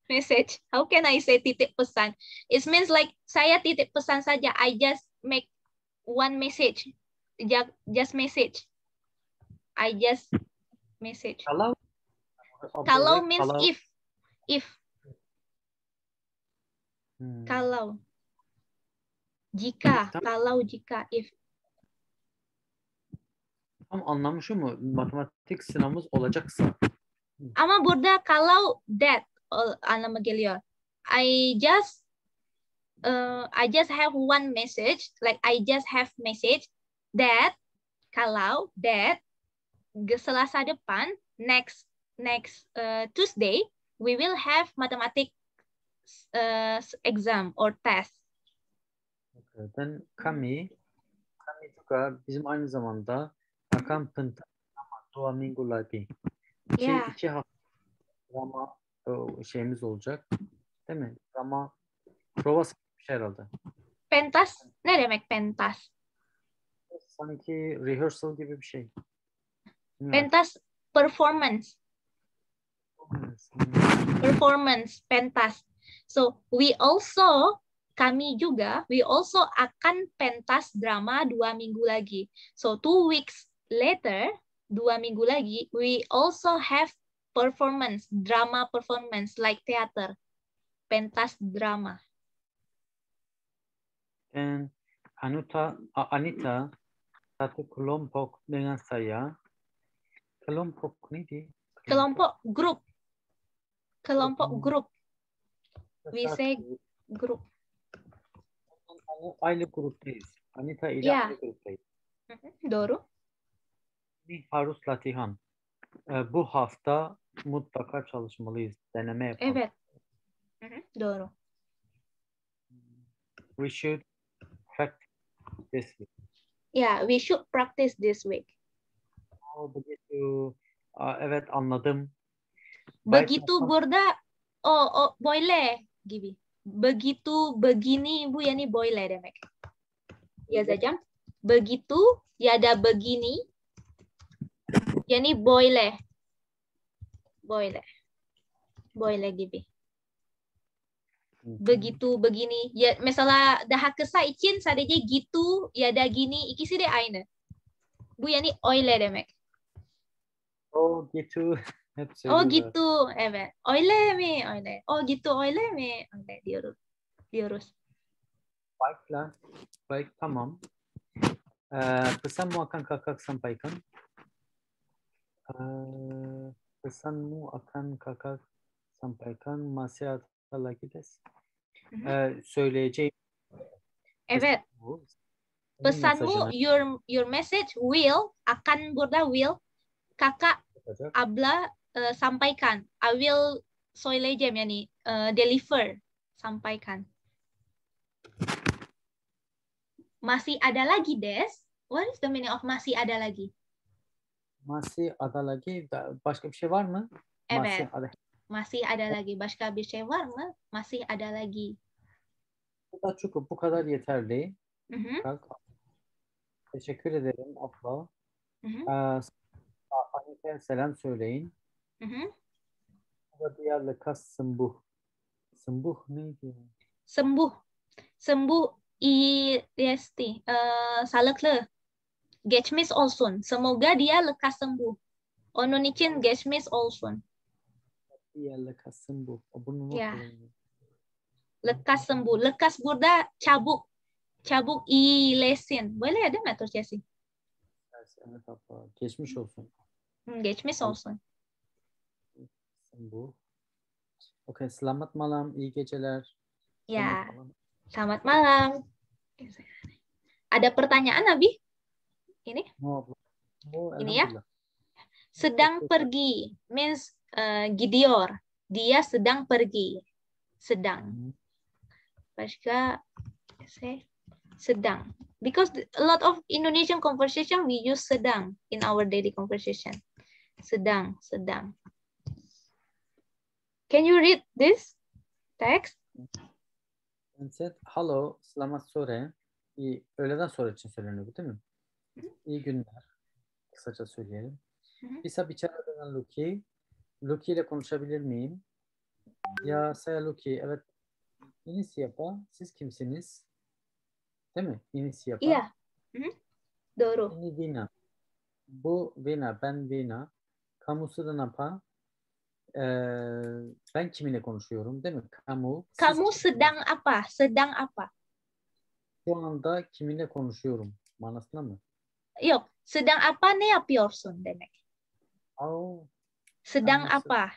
message. How can I say titip pesan? It means like saya titip pesan saja. I just make one message. Just message. I just message. Kalau means if. Kalau. Jika. Kalau jika. If. Tam anlamı şu mu? Matematik sınavımız olacaksa. Ama burada kalau that anlamı geliyor. I just have one message. Like I just have message that kalau that Selasa depan next Tuesday we will have mathematics exam or test. Okay. Dan kami juga bizim aynı zamanda akan pentas 2 minggu lagi. İki hafta drama şeyimiz olacak. Değil mi? Drama provası bir şey herhalde. Pentas ne demek pentas? Sanki rehearsal gibi bir şey. Pentas performance. Performance pentas. So we also akan pentas drama 2 minggu lagi. So 2 weeks later, 2 minggu lagi, we also have drama performance like theater. Pentas drama. Dan Anita satu kelompok dengan saya. Kelompok ini Kelompok grup. We say grup. Aynı gruptayız. Anita ile aynı gruptayız. Doğru. Ini harus latihan. Bu hafta mutlaka çalışmalıyız. Deneme yapalım. Evet. Doğru. We should practice this week. Yeah, we should practice this week. Begitu. Evet, anladım. Begitu burada boleh gibi. Begitu begini bu yani boleh demek. Yazacağım. Begitu ya da begini yani boleh. Boleh gibi. Begitu begini ya mesela daha kısa için sadece gitu ya da gini ikisi de aynı. Bu yani öyle demek. Gitu. Gitu. Evet. Öyle mi? Öyle. Gitu öyle mi? Öyle diyoruz. Baiklah. Baik, tamam. Pesanmu akan kakak sampaikan. Pesanmu akan kakak sampaikan. Masih ada lagi des. Söyleyeceğim. Evet. Pesanmu, your message will, akan burada will, kakak abla sampaikan. I will söyleyeceğim yani deliver, sampaikan. Masih ada lagi, Des? What is the meaning of masih ada lagi? Masih ada lagi. Başka bir şey var mı? Evet. Masih ada lagi. Başka bir şey var mı? Masih ada lagi. Bu kadar yeterli. Teşekkür ederim abla. Anita'ya selam söyleyin. Dia lekas sembuh. Sembuh neydi? Sembuh. Sembuh EST. Sağlıklı. Geçmiş olsun. Semoga dia lekas sembuh. Onun için geçmiş olsun. Ya lekas sembuh. Bunu not Ya. alayım. Lekas sembuh. Lekas burada çabuk. Çabuk iyileşsin. Böyle ya değil mi Türkçesi? Evet abla. Geçmiş olsun. Geçmiş olsun. Sembuh. Okey. Selamat malam. İyi geceler. Ya. Selamat malam. Selamat malam. Ada pertanyaan, Abi? Ini? No, abla. Oh, Ini ya. elhamdülillah. Sedang pergi. Means gidiyor. Dia sedang pergi. Sedang. Başka sedang. Because a lot of Indonesian conversation we use sedang in our daily conversation. Sedang, sedang. Can you read this text? And said, hello, selamat sore. Öğleden sonra için söyleniyor bu değil mi? İyi günler. Kısaca söyleyelim. Bisa bicara dengan Lucky. Lucky ile konuşabilir miyim? Ya saya Lucky. Evet. Ini siapa? Siz kimsiniz? Değil mi? Ini siapa? Iya. Doro. Ini Vina. Bu Vina. Ben Vina. Kamu sedang apa? Ben kiminle konuşuyorum? Değil mi? Kamu. Kamu sedang apa? Sedang apa? Şu anda kiminle konuşuyorum? Manasında mı? Yok. Sedang apa ne yapıyorsun demek. Oh. Sedang apa?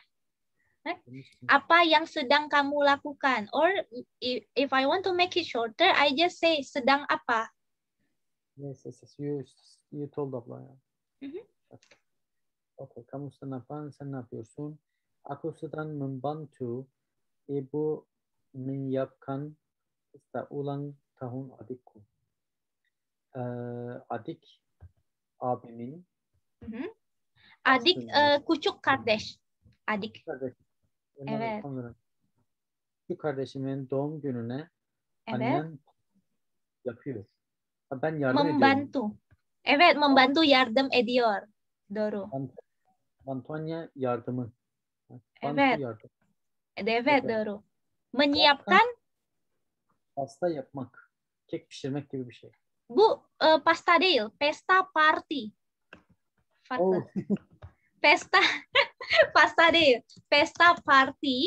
Apa yang sedang kamu lakukan? Or if I want to make it shorter, I just say sedang apa. Yes. You told abla ya. Okay. Kamu sedang apa? Sen ne yapıyorsun? Aku sedang membantu ibu menyiapkan pesta ulang tahun adikku. Adik abimin. Adik küçük kardeş. Adik. Kardeş. Evet. Küçük kardeşimin doğum gününe annem yapıyor. Ben yardım membantu. ediyorum. Evet, membantu yardım ediyor. Doğru. Bantuannya yardımı. Evet. Yardım. Evet, doğru. Menyiapkan. Pasta yapmak. Kek pişirmek gibi bir şey. Bu pasta değil. Pesta party. Oh. Pesta. Pasta değil. Pesta party.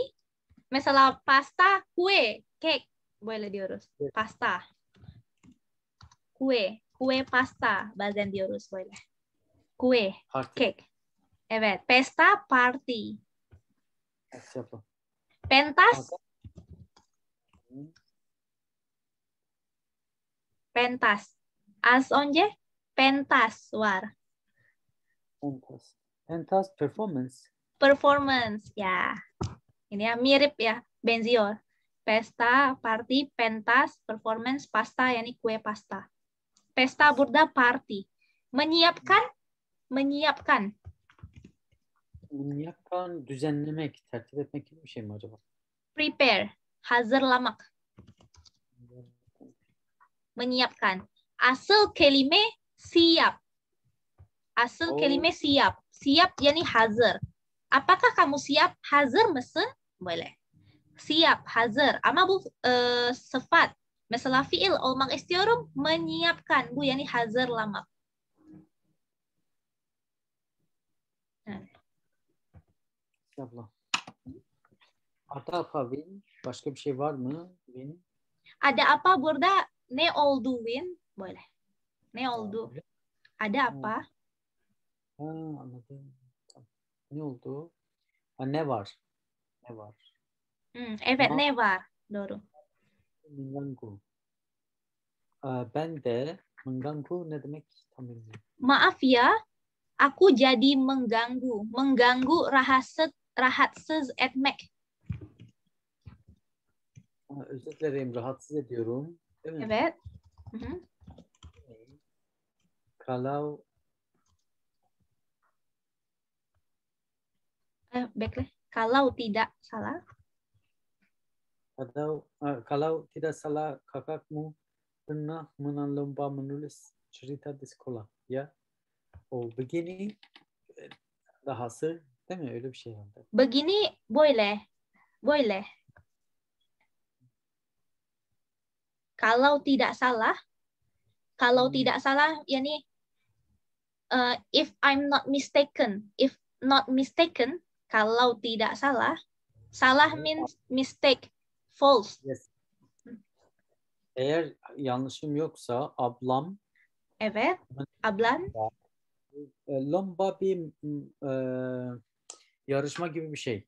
Mesela pasta kue. Kek. Böyle diyoruz. Pasta. Kue. Kue pasta. Bazen diyoruz böyle. Kue. Parti. Kek. Evet. Pesta party. Siapa? Pentas. Pentas. Az önce pentas var. Pentas performance. Performance ya. Ini ya mirip ya, benziyor. Pesta, party, pentas, performance, pasta yani kue pasta. Pesta burada party. Menyiapkan, menyiapkan. Menyiapkan, düzenlemek, tertip etmek gibi bir şey mi acaba? Prepare, hazırlamak. Menyiapkan. Asıl kelime siap. Asıl kelime siap. Siap yani hazır. Apakah kamu siap? Hazır mısın? Boleh. Siap, hazır. Ama bu sıfat. Mesela fiil olmak istiyorum, menyiapkan. Bu yani hazırlamak. Abla. Ada apa Win? Başka bir şey var mı Win? Ada apa burada? Ne oldu Win? Boleh. Ne oldu? Ada apa? Anladım. Ne oldu? Ne var? Ne var? Evet, ne var? Doğru. Mengganggu. Ben de mengganggu ne demek tam bilmiyorum. Maaf ya, aku jadi mengganggu. Mengganggu rahatsız etmek. Özür dilerim, rahatsız ediyorum. Değil mi? Evet. Kalau Baiklah. Kalau tidak salah. Kalau tidak salah kakakmu pernah menang lomba menulis cerita di sekolah. Ya. O begini dahası değil mi? Öyle bir şey vardı. Begini boleh. Boleh. Kalau tidak salah, yani if I'm not mistaken, kalau tidak salah, means mistake, false. Yes. Eğer yanlışım yoksa ablam Evet, ablan. lomba bir yarışma gibi bir şey.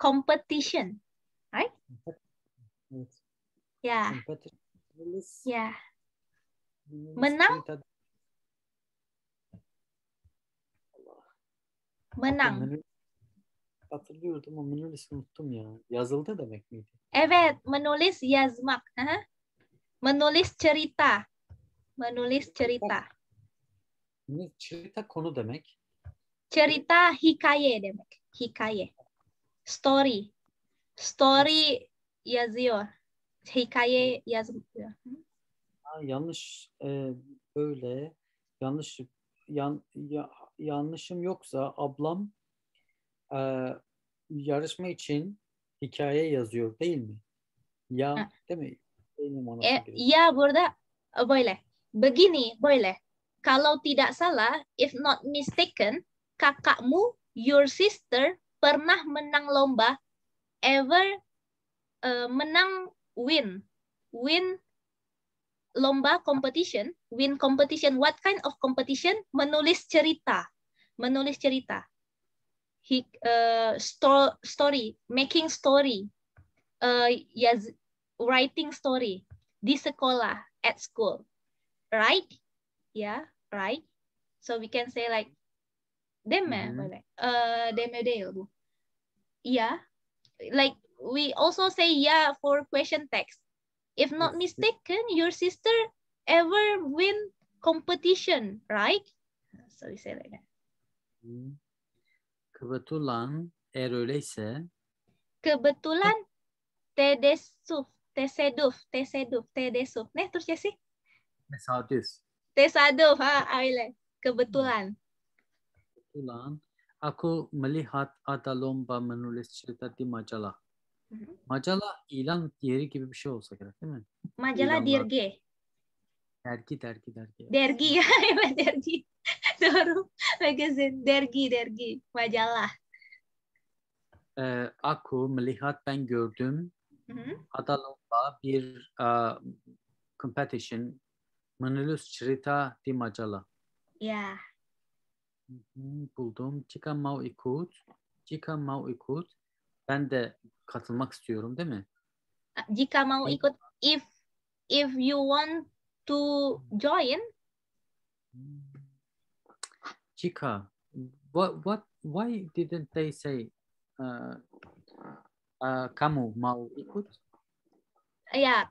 Competition, right? Evet. Yeah. Competition. Yeah. Menang. Menang. Hatırlıyordum ama menulis unuttum ya. Yazıldı demek miydi? Evet, menulis yazmak. Menulis cerita. Menulis cerita. Cerita konu demek. Cerita hikaye demek. Hikaye. Story. Story yazıyor. Hikaye yazıyor. Yanlış böyle yanlışım yoksa ablam yarışma için hikaye yazıyor değil mi? Ya değil mi? Ya burada boleh. Begini boleh. Kalau tidak salah, if not mistaken, kakakmu, your sister, pernah menang lomba, ever menang win lomba competition, win competition. What kind of competition? Menulis cerita. Story, making story, yes, writing story di sekolah, at school, right? Yeah, right. So we can say like deme, dele. Yeah, like we also say yeah for question text. If not mistaken, your sister ever win competition, right? So we say like that. Kebetulan, eğer öyleyse. Kebetulan, teseduf. Ne terusnya sih? Tesaduf, öyle. Kebetulan. Kebetulan, aku melihat ada lomba menulis cerita di majalah. Majalah ilan yeri gibi bir şey olsa gerek değil mi? Majalah dergi. Dergi. Dergi ya, evet dergi. Doğru. Magazine, dergi, majalah. Aku melihat, ben gördüm. Ada lomba bir competition menulis cerita di majalah. Ya. Buldum. Jika mau ikut, ben de katılmak istiyorum değil mi? Jika mau ikut, if you want to join. Jika. Why didn't they say kamu mau ikut? Yeah,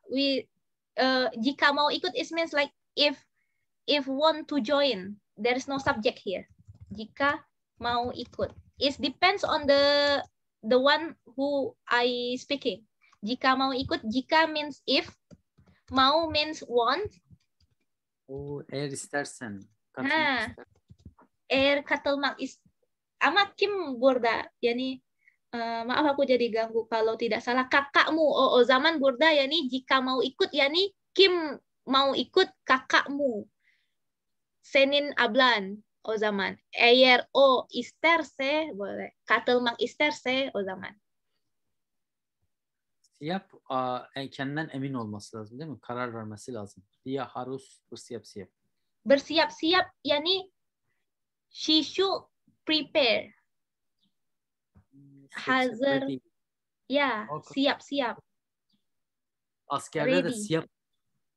jika mau ikut it means like if want to join. There is no subject here. Jika mau ikut. It depends on the one who I speaking. Jika mau ikut, jika means if, mau means want. Oh, eğer istersen. Eğer katılmak ama kim burada? Yani maaf aku jadi ganggu kalau tidak salah kakakmu. O zaman burada yani jika mau ikut yani kim mau ikut kakakmu. Senin ablan o zaman. Eğer o isterse boleh. Katılmak isterse o zaman. Siap kendinden emin olması lazım değil mi? Karar vermesi lazım. Dia harus bersiap-siap. Bersiap-siap yani she should prepare. Hazır. Ya, siap-siap. Askerde ready. De siap.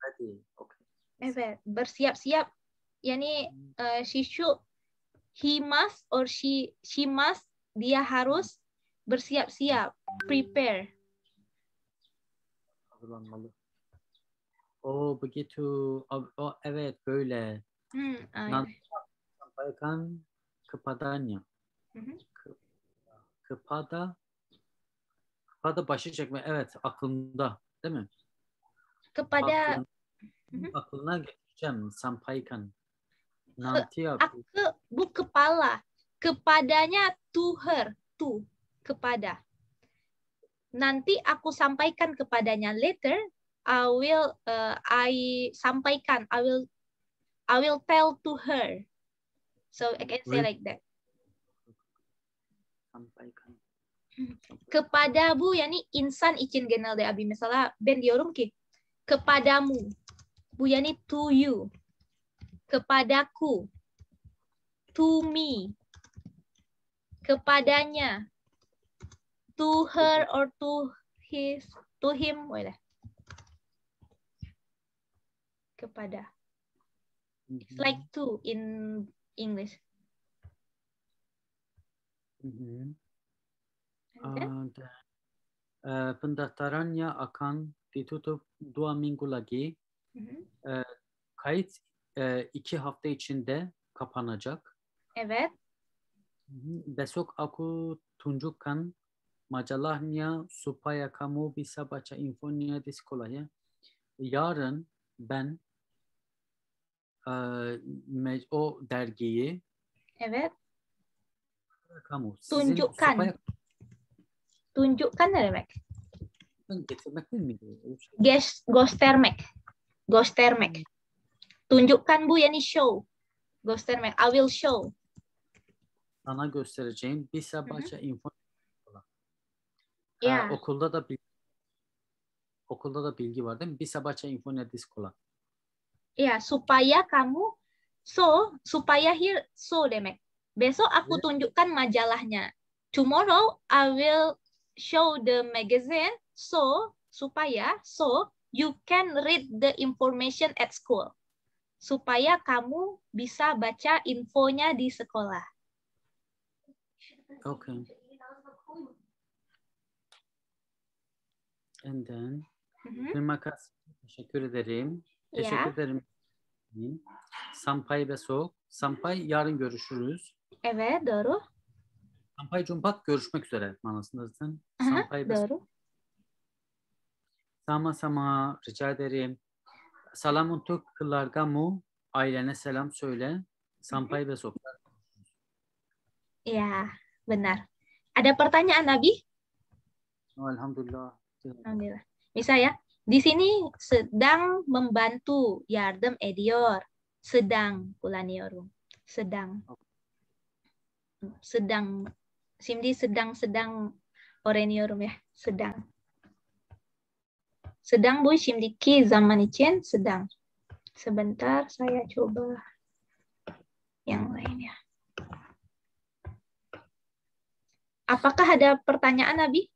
Ready. Okay. Evet, bersiap-siap. Yani he must or she must, dia harus bersiap-siap, prepare. Hazırlanmalı. Begitu. Evet böyle. Nanti sampaikan kepadanya. Kepada başı çekme. Evet, aklımda, değil mi? Kepada aklına getireceğim. Sampaikan. Nanti bu kepala. Kepadanya to her, kepada. Nanti aku sampaikan kepadanya, later I sampaikan. I will tell to her. So I can say like that. Sampaikan. Kepada Bu yani insan için genelde abi. Mesela ben diyorum ki kepadamu. Bu yani to you. Kepadaku. To me. Kepadanya. To her or to him. Boleh. Kepada. It's like to in English. Pendaftarannya akan ditutup 2 minggu lagi. Kayıt 2 hafta içinde kapanacak. Evet. Besok aku tunjukkan majalahnya supaya kamu bisa baca infonya di sekolah ya. Yarın ben o dergiyi Evet. kamu Tunjukkan. supaya Tunjukkan ne demek? getirmek değil miydi? Göstermek. Göstermek. Tunjukkan bu yani show. Göstermek. I will show. Sana göstereceğim bisa baca info. Ya. Okulda da bilgi var değil mi? Bisa baca info di sekolah. Ya, supaya kamu supaya here demek. Besok aku tunjukkan majalahnya. Tomorrow I will show the magazine supaya you can read the information at school. Supaya kamu bisa baca infonya di sekolah. Okay. And then terima kasih. Teşekkür ederim. Teşekkür ederim. Sampai besok. Sampai yarın görüşürüz. Evet, doğru. Sampai jumpa görüşmek üzere manasındasın. Sampai besok. Doğru. Sama-sama rica ederim. Salam untuk keluargamu. Ailene selam söyle. Sampai besok. Ya, benar. Ada pertanyaan, Nabi? Oh, alhamdulillah. Alhamdulillah. Bisa ya. Di sini sedang membantu yardım ediyor. Sedang kullanıyorum. Sedang. Şimdi sedang öğreniyorum ya. Sedang. Sedang bu şimdiki zaman için sedang. Sebentar saya coba yang lain ya. Apakah ada pertanyaan, Nabi?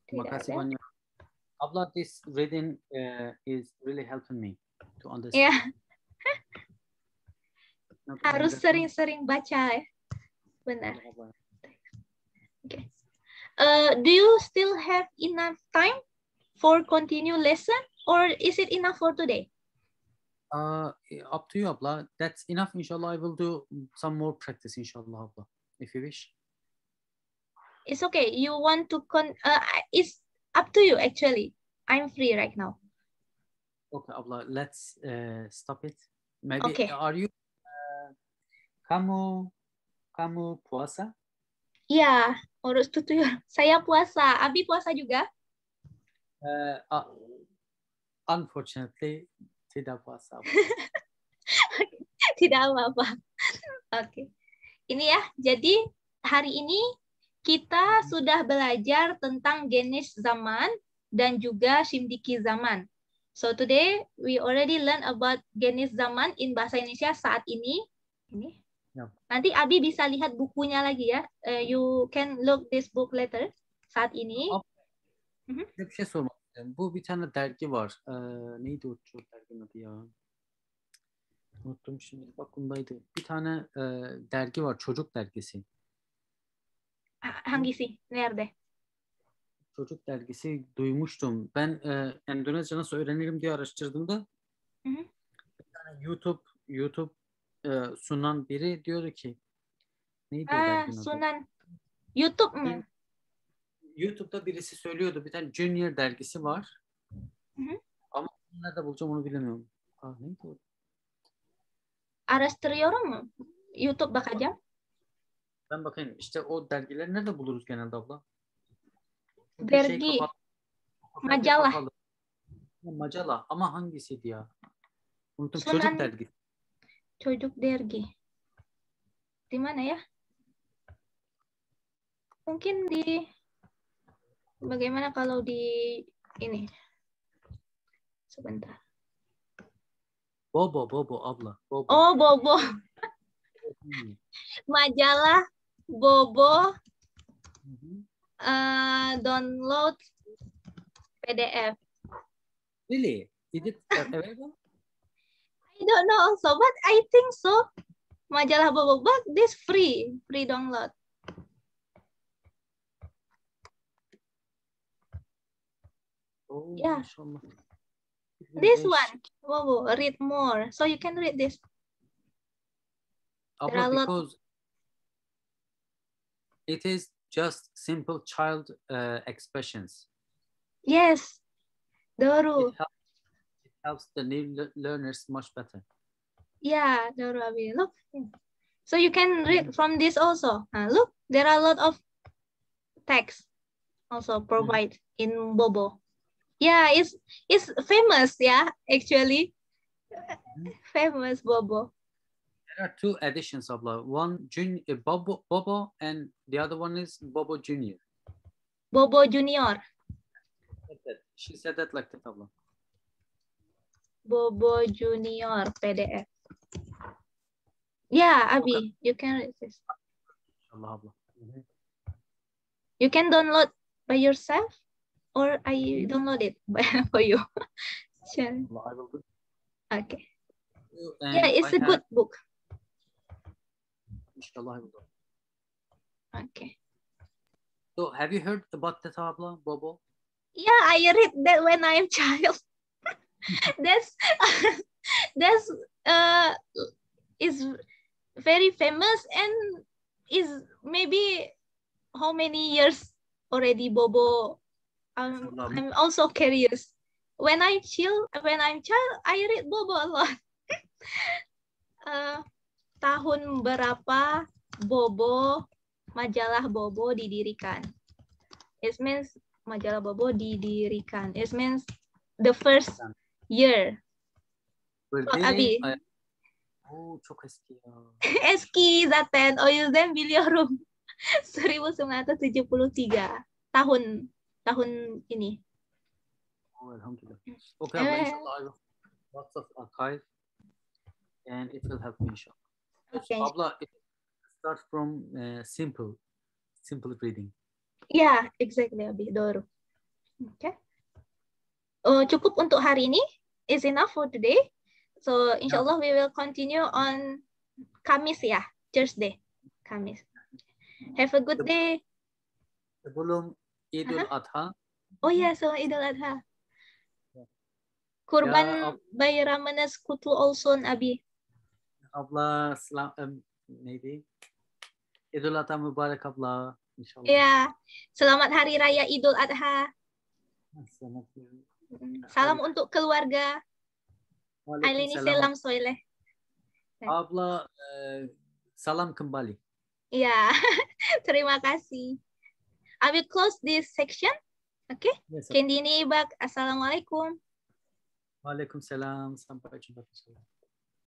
Terima kasih banyak. Abla, this reading is really helping me to understand. Yeah. Harus sering-sering baca ya. Benar. Okay. Do you still have enough time for continue lesson or is it enough for today? Up to you, Abla. That's enough. Inshallah, I will do some more practice, inshallah, Abla, if you wish. It's okay. You want to it's up to you actually. I'm free right now. Okay, Abla, let's stop it. Maybe okay. Are you kamu puasa? Iya, harus tutur. Saya puasa. Abi puasa juga? Unfortunately, tidak puasa. Tidak apa-apa. Oke. Ini ya. Jadi hari ini kita sudah belajar tentang jenis zaman dan juga şimdiki zaman. So today we already learn about jenis zaman in bahasa Indonesia saat ini. Ini. Yep. Nanti Abi bisa lihat bukunya lagi ya. You can look this book later. Saat ini. Bir şey sormak istiyorum. Bu bir tane dergi var. Neydi o derginin adı ya? Unuttum şimdi. Bak bundaydı. Bir tane dergi var. Çocuk dergisi. Hangisi? Nerede? Çocuk dergisi duymuştum. Ben Endonezya nasıl öğrenirim diye araştırdığımda bir tane YouTube sunan biri diyordu ki neydi o derginin adı? Sunan. YouTube mu? YouTube'da birisi söylüyordu. Bir tane Junior dergisi var. Ama nerede bulacağım onu bilemiyorum. Neydi o? Araştırıyorum mu? YouTube bakacağım. Ben bakayım. İşte o dergileri nerede buluruz genelde abla? Dergi. Majalah. Majalah ama hangisi dia? Untuk Sunan çocuk dergisi. Çocuk dergi. Di mana ya? Mungkin di bagaimana kalau di ini? Sebentar. Bobo abla. Bobo. Oh, Bobo. Majalah Bobo. Download PDF. Really? Is it available? I don't know also, but I think so. Majalah Bobo, but this free download. Oh, Yeah. mashallah. This one, Bobo, read more. So you can read this. Abla, because it is just simple child expressions. Yes, Doru. It helps the new learners much better. Yeah, Doru Abi. Look. So you can read from this also. Look, there are a lot of text also provide in Bobo. Yeah, it's famous, yeah, actually. Famous Bobo. There are two editions of one Bobo and the other one is Bobo Junior. Bobo Junior. She said that like that, abla. Bobo Junior PDF. Yeah, Abi, you can read this. Allah, abla. You can download by yourself or I download it for you. Sure. I will do. Okay. And yeah, it's a good book. Inshallah, I will do. Okay. So have you heard about that, abla, Bobo? Yeah, I read that when I am child. that's is very famous and is maybe how many years already Bobo. I'm also curious. When I'm child, I read Bobo a lot. Tahun berapa Bobo, majalah Bobo didirikan? It means majalah Bobo didirikan. It means the first year. Abi. Çok eski ya. Eski zaten. O yüzden biliyorum. 1973 tahun ini. Oh, alhamdulillah. Okay, inshallah, lots of archive and it will help me, inshallah. Okay. Abla, it starts from simple reading. Yeah, exactly, Abi. Doru. Okay. Cukup untuk hari ini. Is enough for today. So, inshallah, we will continue on Kamis ya, Thursday. Kamis. Have a good day. Sebelum Idul Adha. Oh ya, sebelum Idul Adha. Kurban Bayramenes Kutlu Olsun, Abi. Abla, maybe. Idul Adha Mubarak, Abla. Inshallah. Ya, selamat Hari Raya Idul Adha. Salam untuk keluarga. Ailini selam soile. Abla, salam kembali. Ya, terima kasih. I will close this section. Okay. Yes, Kendini bak. Assalamualaikum. Waalaikumsalam. Sampai jumpa.